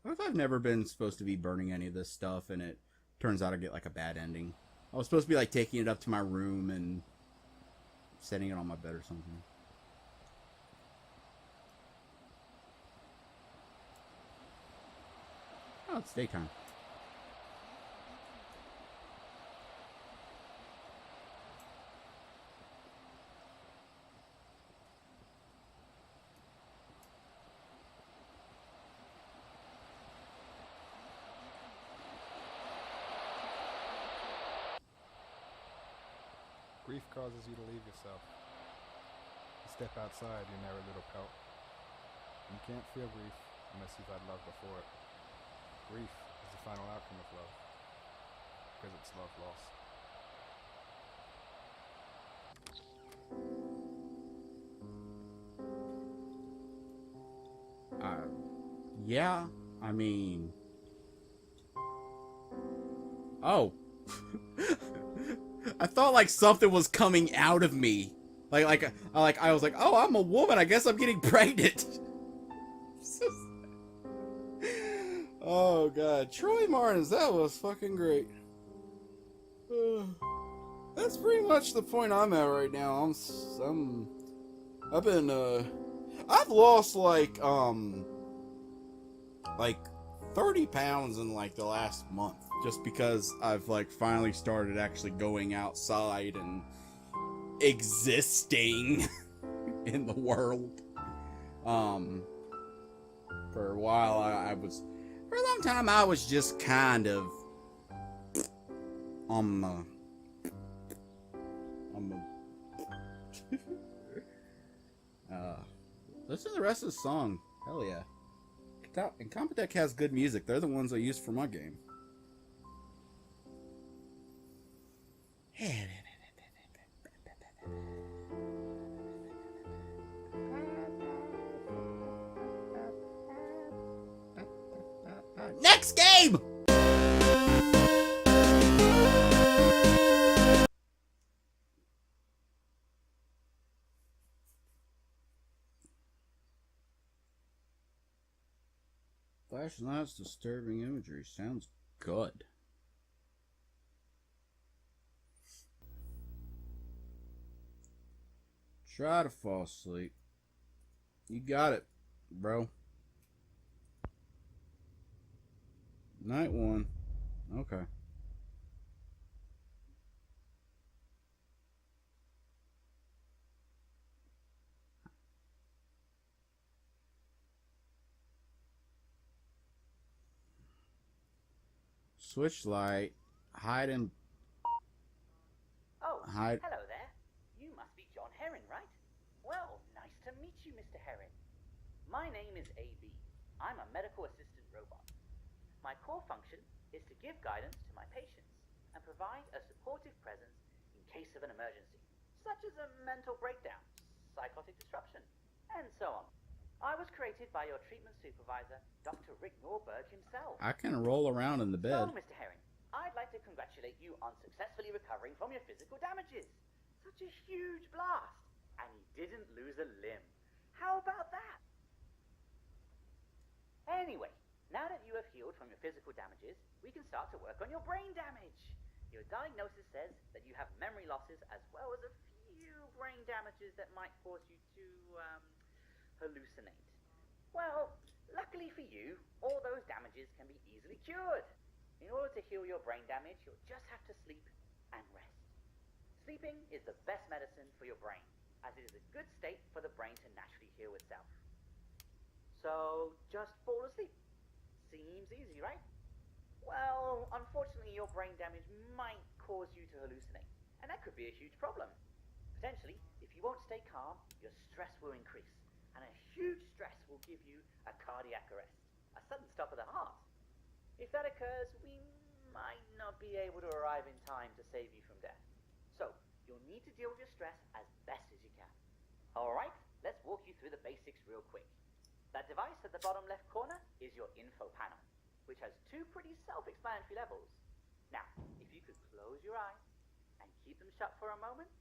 What if I've never been supposed to be burning any of this stuff and it turns out I get like a bad ending? I was supposed to be like taking it up to my room and setting it on my bed or something. Oh, it's daytime. Grief causes you to leave yourself. You step outside your narrow little pelt. You can't feel grief unless you've had love before it. Grief is the final outcome of love, because it's love lost. Yeah, I mean... Oh. I thought like something was coming out of me. I was like, oh, I'm a woman. I guess I'm getting pregnant. Oh god, Troy Martins, that was fucking great. That's pretty much the point I'm at right now. I've lost like 30 pounds in like the last month, just because I've like finally started actually going outside and existing in the world. For a while for a long time I was just kind of listen to the rest of the song. Hell yeah. And Computech has good music. They're the ones I use for my game. Next game! Flashlight's disturbing imagery. Sounds good. Try to fall asleep. You got it, bro. Night one. Okay. Switch light. Hide and... Oh, hide. hello there. You must be John Herring, right? Well, nice to meet you, Mr. Herring. My name is AB. I'm a medical assistant robot. My core function is to give guidance to my patients and provide a supportive presence in case of an emergency, such as a mental breakdown, psychotic disruption, and so on. I was created by your treatment supervisor, Dr. Rick Norberg himself. I can roll around in the bed. So, Mr. Herring, I'd like to congratulate you on successfully recovering from your physical damages. Such a huge blast. And you didn't lose a limb. How about that? Anyway, now that you have healed from your physical damages, we can start to work on your brain damage. Your diagnosis says that you have memory losses as well as a few brain damages that might cause you to, hallucinate. Well, luckily for you, all those damages can be easily cured. In order to heal your brain damage, you'll just have to sleep and rest. Sleeping is the best medicine for your brain, as it is a good state for the brain to naturally heal itself. So, just fall asleep. Seems easy, right? Well, unfortunately, your brain damage might cause you to hallucinate, and that could be a huge problem. Potentially, if you won't stay calm, your stress will increase, and a huge stress will give you a cardiac arrest, a sudden stop of the heart. If that occurs, we might not be able to arrive in time to save you from death. So, you'll need to deal with your stress as best as you can. Alright, let's walk you through the basics real quick. That device at the bottom left corner is your info panel, which has two pretty self-explanatory levels. Now, if you could close your eyes and keep them shut for a moment.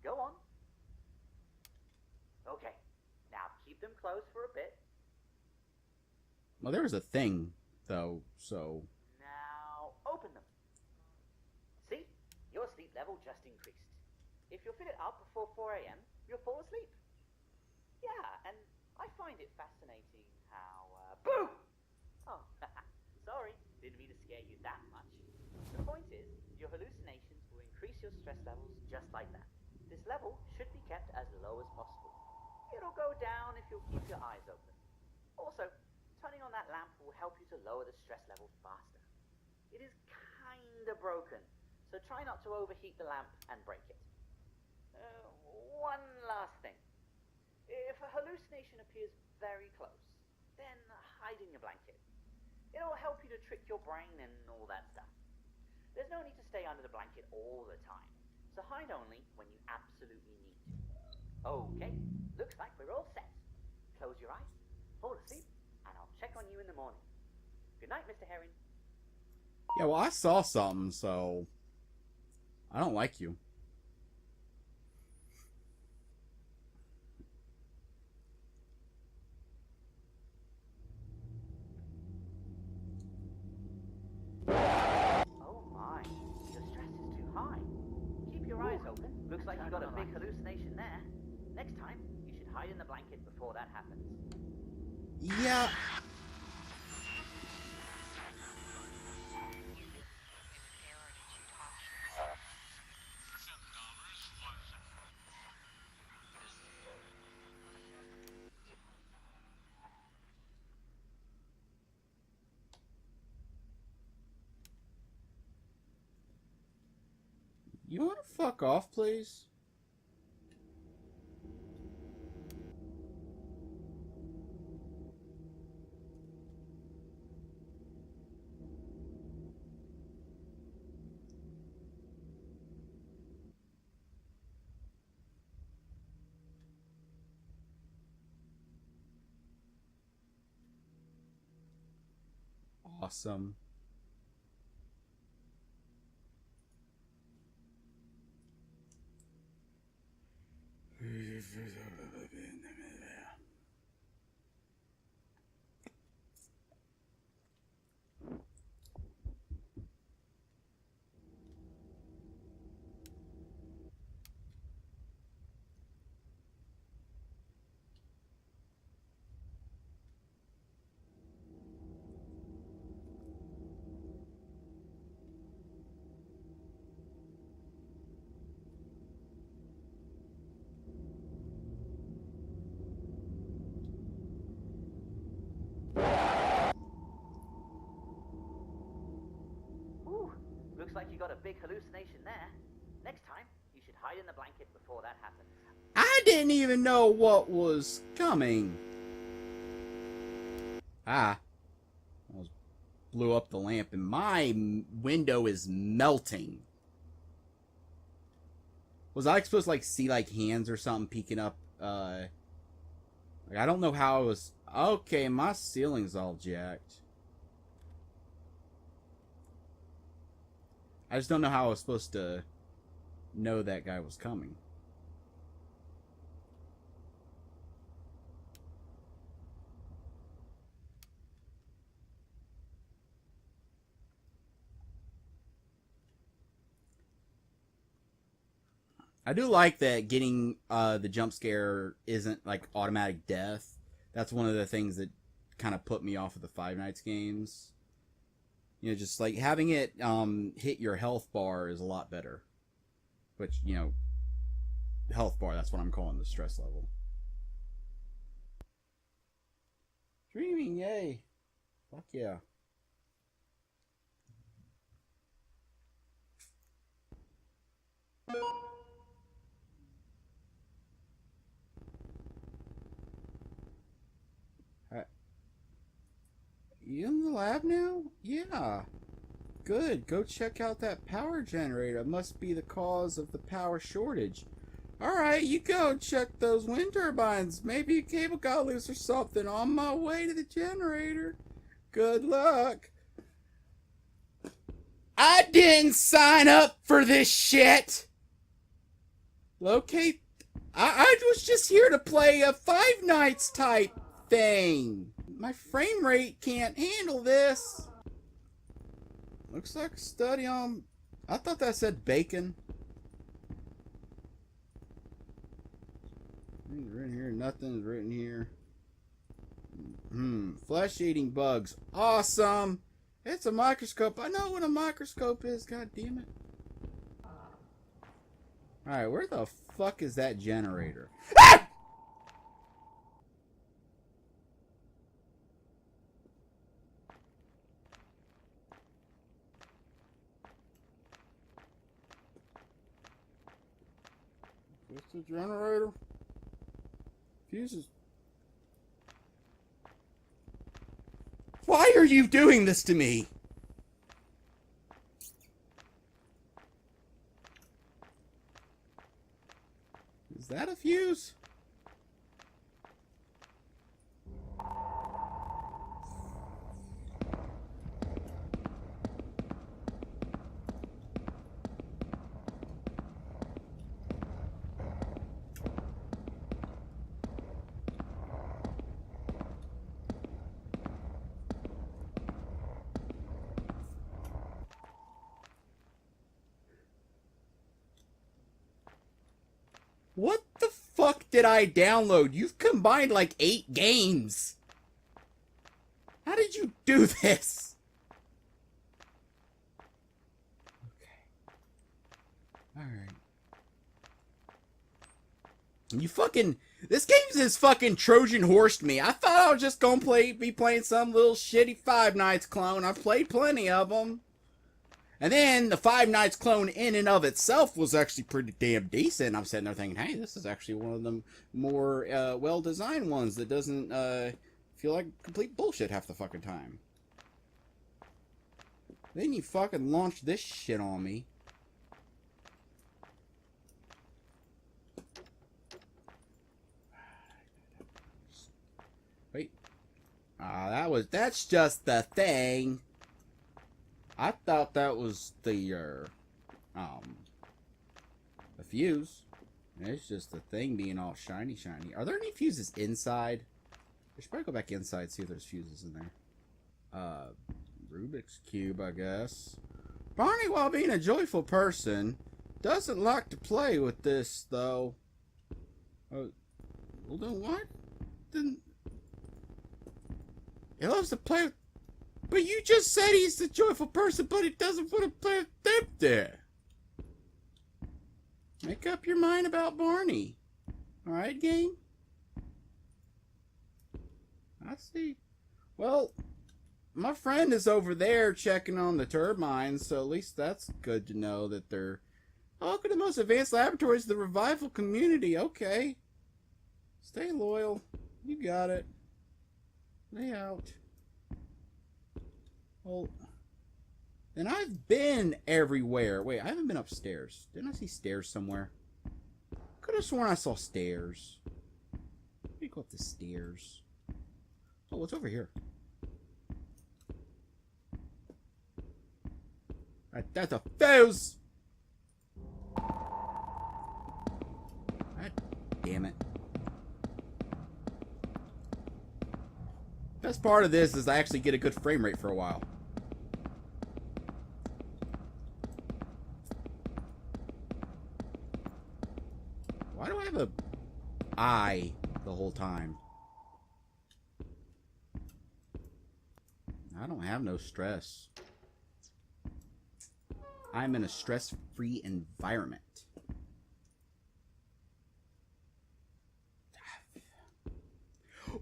Go on. Okay, now keep them closed for a bit. Well, there was a thing, though, so... Now, open them. See? Your sleep level just increased. If you'll fit it up before 4 a.m., you'll fall asleep. Yeah, and I find it fascinating how... Boo! Oh, sorry, didn't mean to scare you that much. The point is, your hallucinations will increase your stress levels just like that. This level should be kept as low as possible. It'll go down if you'll keep your eyes open. Also, turning on that lamp will help you to lower the stress level faster. It is kinda broken, so try not to overheat the lamp and break it. One last thing. If a hallucination appears very close, then hide in your blanket. It'll help you to trick your brain and all that stuff. There's no need to stay under the blanket all the time, so hide only when you absolutely need to. Okay, looks like we're all set. Close your eyes, fall asleep, and I'll check on you in the morning. Good night, Mr. Herring. Yeah, well, I saw something, so... I don't like you. Oh my, your stress is too high. Keep your eyes open. Looks like you got a big hallucination there. Next time, you should hide in the blanket before that happens. Yeah. You want to fuck off, please? Awesome. Ooh, looks like you got a big hallucination there. Next time, you should hide in the blanket before that happens. I didn't even know what was coming. Ah. Almost blew up the lamp, and my window is melting. Was I supposed to, like, see, like, hands or something peeking up? Like, I don't know how I was... Okay, my ceiling's all jacked. I just don't know how I was supposed to know that guy was coming. I do like that getting the jump scare isn't like automatic death. That's one of the things that kind of put me off of the Five Nights games. You know, just like having it hit your health bar is a lot better. Which, you know, health bar, that's what I'm calling the stress level. Dreaming, yay. Fuck yeah. You in the lab now? Yeah. Good. Go check out that power generator. It must be the cause of the power shortage. Alright, you go check those wind turbines. Maybe a cable got loose or something. On my way to the generator. Good luck. I didn't sign up for this shit! Locate... I was just here to play a Five Nights type thing. My frame rate can't handle this. Looks like a study on... I thought that said bacon. Written here, nothing's written here. Flesh-eating bugs. Awesome! It's a microscope. I know what a microscope is, god damn it. Alright, where the fuck is that generator? Ah! Is this the generator? Fuses. Why are you doing this to me? Is that a fuse? What the fuck did I download? You've combined like 8 games. How did you do this? Okay. Alright. You fucking... This game's just fucking Trojan horsed me. I thought I was just gonna be playing some little shitty Five Nights clone. I've played plenty of them. And then the Five Nights clone in and of itself was actually pretty damn decent. I'm sitting there thinking, hey, this is actually one of the more well-designed ones that doesn't feel like complete bullshit half the fucking time. Then you fucking launch this shit on me. Wait. That's just the thing. I thought that was the fuse. It's just the thing being all shiny. Are there any fuses inside? I should probably go back inside, see if there's fuses in there. Rubik's Cube, I guess. Barney, while being a joyful person, doesn't like to play with this, though. Well, then what? Then... He loves to play with... But you just said he's a joyful person, but he doesn't want to play with them there. Make up your mind about Barney. Alright, game? I see. Well, my friend is over there checking on the turbines, so at least that's good to know that they're... Welcome to the most advanced laboratories of the revival community. Okay. Stay loyal. You got it. Lay out. Well, and I've been everywhere. Wait, I haven't been upstairs. Didn't I see stairs somewhere? Could have sworn I saw stairs. Let me go up the stairs. Oh, what's over here? Right, that's a fuse! God damn it. Best part of this is I actually get a good frame rate for a while. Why do I have a eye the whole time? I don't have no stress. I'm in a stress-free environment.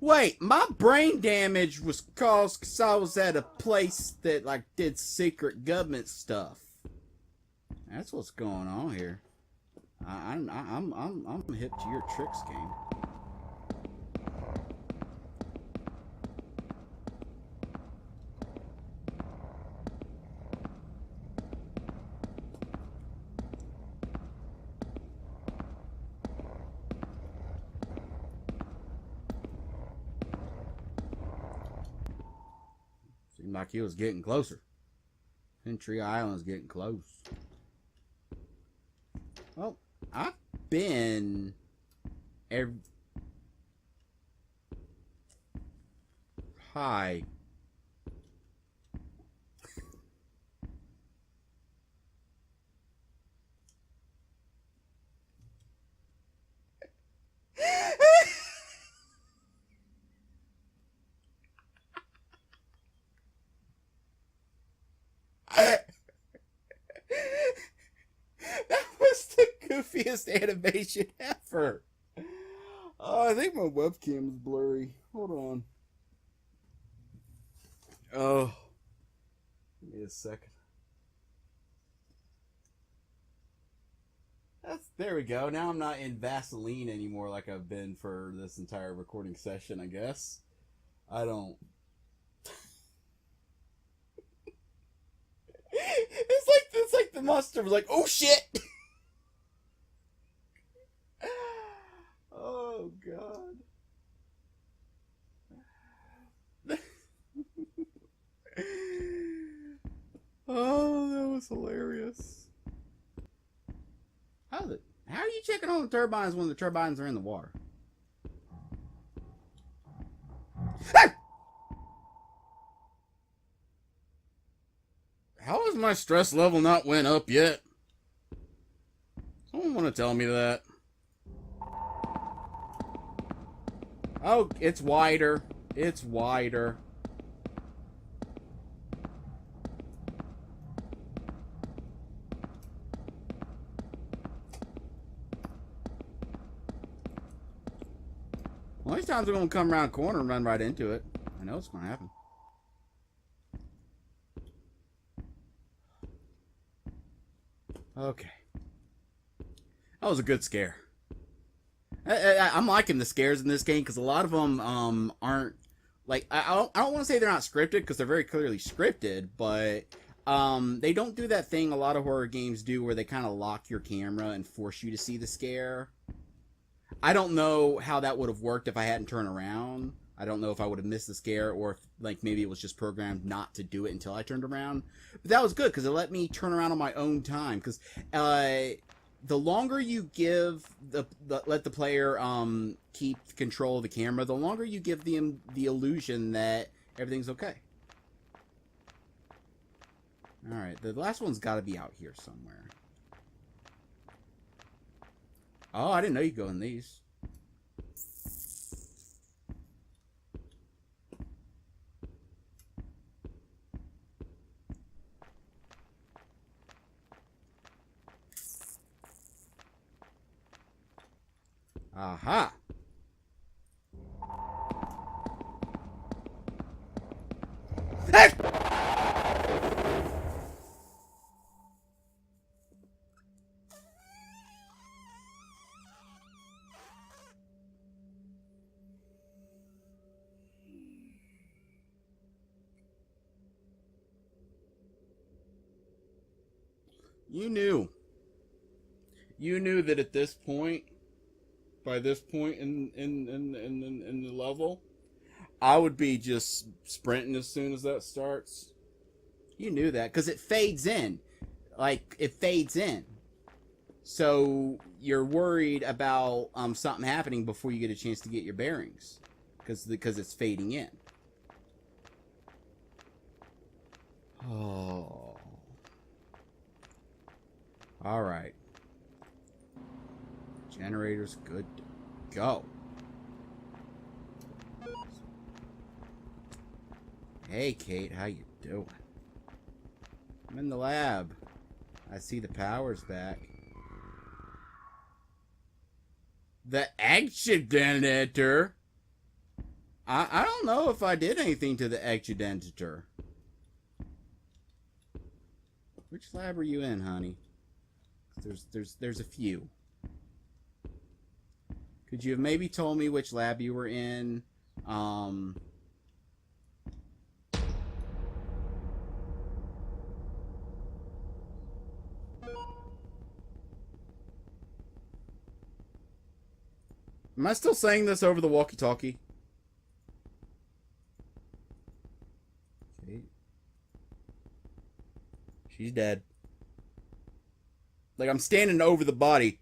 Wait, my brain damage was caused because I was at a place that like did secret government stuff. That's what's going on here. I'm hip to your tricks, game. Seemed like he was getting closer. Century Island's getting close. Well, I've been Hi. That was the goofiest animation ever. Oh, I think my webcam is blurry. Hold on. Oh, give me a second. There we go. Now I'm not in Vaseline anymore like I've been for this entire recording session, I guess. I don't. It's like the monster was like, oh shit! Oh god. Oh, that was hilarious. How are you checking on the turbines when the turbines are in the water? How has my stress level not went up yet? Someone want to tell me that. Oh, it's wider. It's wider. Well, these times we're going to come around the corner and run right into it. I know it's going to happen. Okay. That was a good scare. I'm liking the scares in this game because a lot of them aren't like I don't want to say they're not scripted because they're very clearly scripted, but they don't do that thing a lot of horror games do where they kind of lock your camera and force you to see the scare. I don't know how that would have worked if I hadn't turned around. I don't know if I would have missed the scare or if like maybe it was just programmed not to do it until I turned around. But that was good because it let me turn around on my own time because the longer you give let the player keep control of the camera, the longer you give them the illusion that everything's okay. All right, the last one's got to be out here somewhere. Oh, I didn't know you could go in these. Aha! Hey! You knew that at this point, by this point in the level, I would be just sprinting as soon as that starts. You knew that because it fades in, like it fades in. So you're worried about something happening before you get a chance to get your bearings, because it's fading in. Oh. All right. Generator's good to go. Hey, Kate, how you doing? I'm in the lab. I see the power's back. The exit generator? I don't know if I did anything to the exudator. Which lab are you in, honey? There's a few. Could you have maybe told me which lab you were in? Am I still saying this over the walkie-talkie? Okay. She's dead. Like, I'm standing over the body.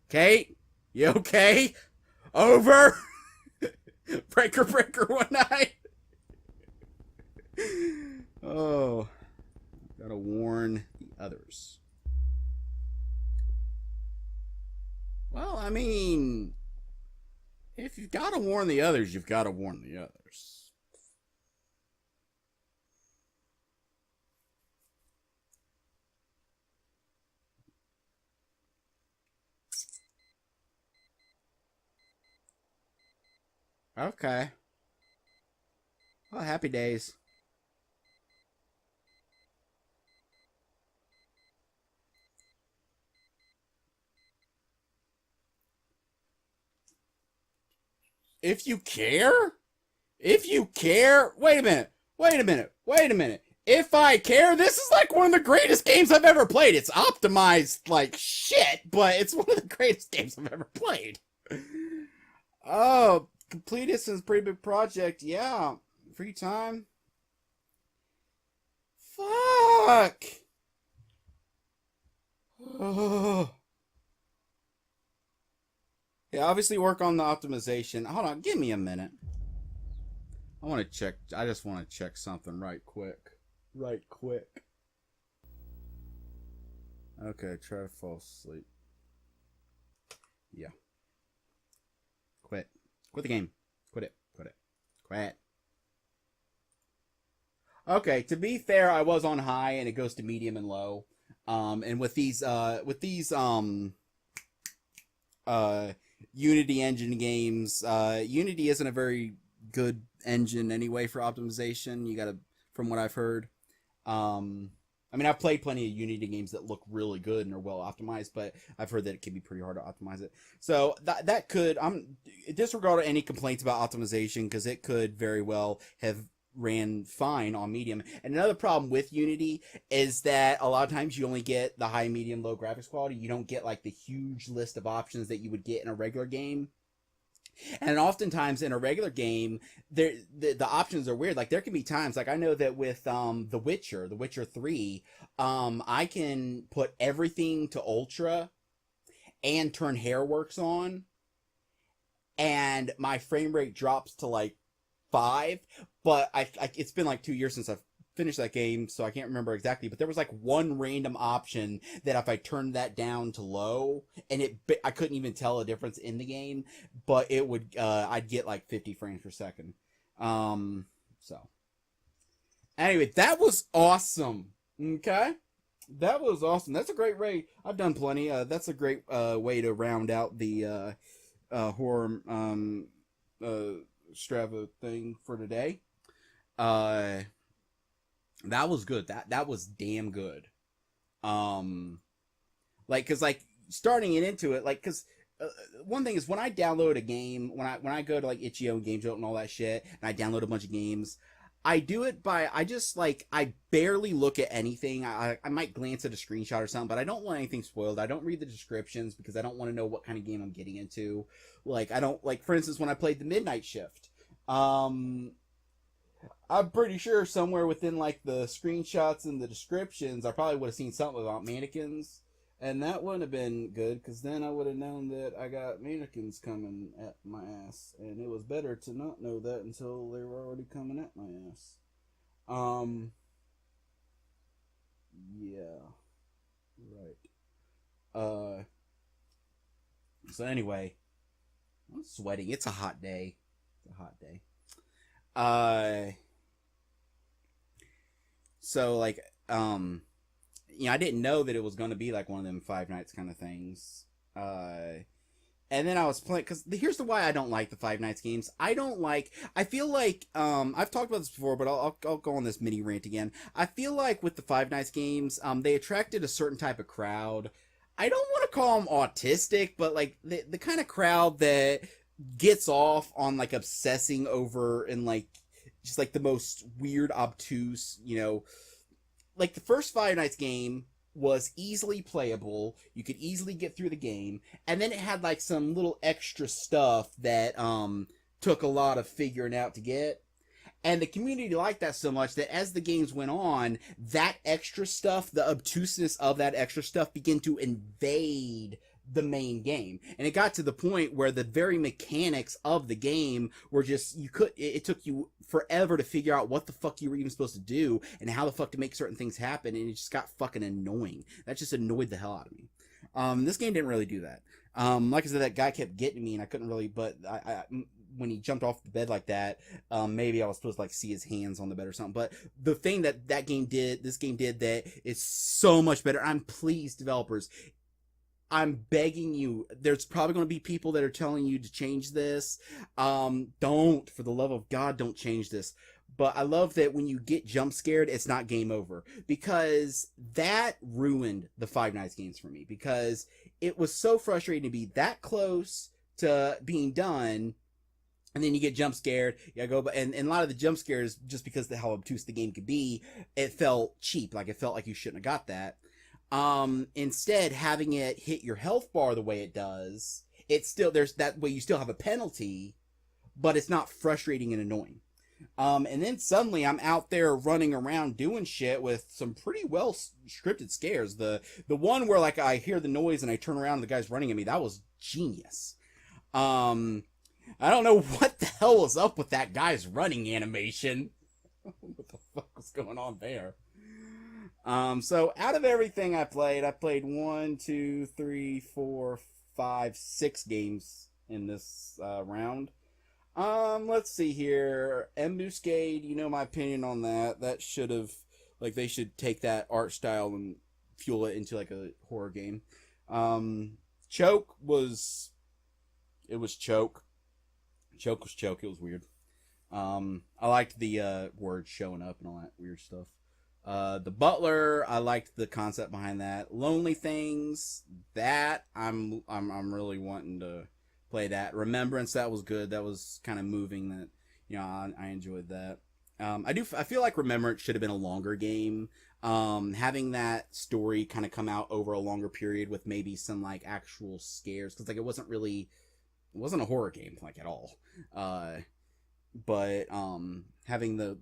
Kate? You okay? Over? Breaker, breaker, one night. Oh. Gotta warn the others. Well, I mean, if you've gotta warn the others, you've gotta warn the others. Okay. Well, happy days. If you care? If you care? Wait a minute. Wait a minute. Wait a minute. If I care, this is like one of the greatest games I've ever played. It's optimized like shit, but it's one of the greatest games I've ever played. Oh, complete this is a pretty big project. Yeah. Free time. Fuck. Oh. Yeah, obviously work on the optimization. Hold on, give me a minute. I want to check. I just want to check something right quick. Right quick. Okay, try to fall asleep. Yeah. Quit. Quit the game. Quit it. Quit it. Quit. Okay, to be fair, I was on high and it goes to medium and low. And with these Unity engine games, Unity isn't a very good engine anyway for optimization. You gotta, from what I've heard. I mean, I've played plenty of Unity games that look really good and are well optimized, but I've heard that it can be pretty hard to optimize it. So that could, disregard any complaints about optimization because it could very well have ran fine on medium. And another problem with Unity is that a lot of times you only get the high, medium, low graphics quality. You don't get like the huge list of options that you would get in a regular game. And oftentimes in a regular game, the options are weird. Like there can be times, like I know that with The Witcher 3, I can put everything to ultra and turn Hairworks on, and my frame rate drops to like 5. But it's been like 2 years since I've finished that game, so I can't remember exactly, but there was like one random option that if I turned that down to low, and I couldn't even tell a difference in the game, but it would, I'd get like 50 frames per second. So anyway, that was awesome. Okay, that was awesome. That's a great way. I've done plenty. That's a great way to round out the horror Strava thing for today. That was good. That was damn good. Like, cause like starting it into it, like, cause one thing is when I download a game, when I go to like Itch.io and GameJolt and all that shit, and I download a bunch of games, I do it by, I barely look at anything. I might glance at a screenshot or something, but I don't want anything spoiled. I don't read the descriptions because I don't want to know what kind of game I'm getting into. Like, I don't, like, for instance, when I played the Midnight Shift, I'm pretty sure somewhere within like the screenshots and the descriptions, I probably would have seen something about mannequins, and that wouldn't have been good because then I would have known that I got mannequins coming at my ass, and it was better to not know that until they were already coming at my ass. Yeah, right. So anyway, I'm sweating. It's a hot day. It's a hot day. So like, I didn't know that it was going to be like one of them Five Nights kind of things. And then I was playing, because here's the why I don't like the Five Nights games. I feel like, I've talked about this before, but I'll go on this mini rant again. I feel like with the Five Nights games, they attracted a certain type of crowd. I don't want to call them autistic, but like the kind of crowd that gets off on like obsessing over and like just like the most weird, obtuse, like the first Five Nights game was easily playable. You could easily get through the game, and then it had like some little extra stuff that took a lot of figuring out to get. And the community liked that so much that as the games went on, that extra stuff, the obtuseness of that extra stuff began to invade the main game. And it got to the point where the very mechanics of the game were just, it took you forever to figure out what the fuck you were even supposed to do and how the fuck to make certain things happen, and it just got fucking annoying. That just annoyed the hell out of me. This game didn't really do that. Like I said, that guy kept getting me and I couldn't really, but when he jumped off the bed like that, maybe I was supposed to like see his hands on the bed or something. But the thing that this game did that is so much better. I'm pleased, developers. I'm begging you. There's probably going to be people that are telling you to change this. Don't, for the love of God, don't change this. But I love that when you get jump scared, it's not game over, because that ruined the Five Nights games for me, because it was so frustrating to be that close to being done. And then you get jump scared. You gotta go, and a lot of the jump scares, just because of how obtuse the game could be, it felt cheap. Like, it felt like you shouldn't have got that. Instead, having it hit your health bar the way it does, it's still, there's that way you still have a penalty, but it's not frustrating and annoying. And then suddenly I'm out there running around doing shit with some pretty well scripted scares. The one where like I hear the noise and I turn around and the guy's running at me, that was genius. I don't know what the hell was up with that guy's running animation. What the fuck was going on there? So out of everything I played 1, 2, 3, 4, 5, 6 games in this round. Let's see here. Ambuscade, you know my opinion on that. That should have, like, they should take that art style and fuel it into like a horror game. Choke was, it was Choke. Choke was Choke. It was weird. I liked the words showing up and all that weird stuff. The Butler, I liked the concept behind that. Lonely Things, that I'm really wanting to play that. Remembrance, that was good. That was kind of moving. That, I enjoyed that. I feel like Remembrance should have been a longer game. Having that story kind of come out over a longer period with maybe some like actual scares, because like it wasn't a horror game like at all. But having the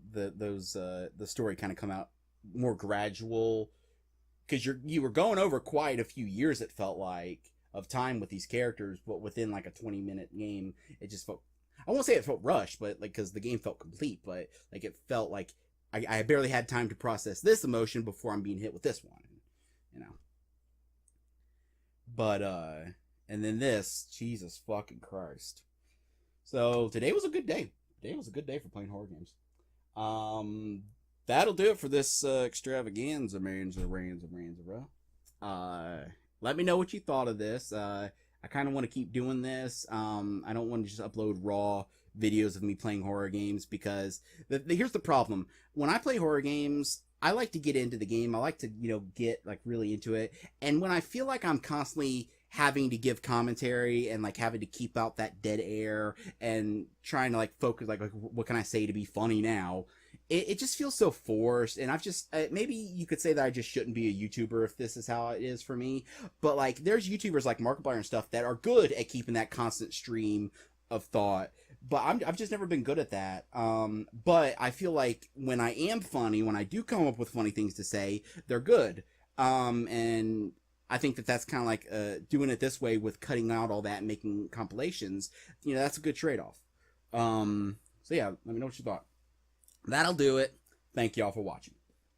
story kind of come out more gradual, because you were going over quite a few years, it felt like, of time with these characters, but within like a 20-minute game, it just felt, I won't say it felt rushed, but like, because the game felt complete, but like it felt like I barely had time to process this emotion before I'm being hit with this one, but and then this, Jesus fucking Christ. So today was a good day. Today was a good day for playing horror games. That'll do it for this extravaganza, let me know what you thought of this. I kind of want to keep doing this. I don't want to just upload raw videos of me playing horror games, because here's the problem. When I play horror games, I like to get into the game. I like to, get like really into it. And when I feel like I'm constantly having to give commentary and like having to keep out that dead air and trying to like focus, like what can I say to be funny now? It just feels so forced, and I've just, maybe you could say that I just shouldn't be a YouTuber if this is how it is for me, but like, there's YouTubers like Markiplier and stuff that are good at keeping that constant stream of thought, but I've just never been good at that. But I feel like when I am funny, when I do come up with funny things to say, they're good. And I think that that's kind of like doing it this way with cutting out all that and making compilations. That's a good trade-off. So yeah, let me know what you thought. That'll do it. Thank y'all for watching.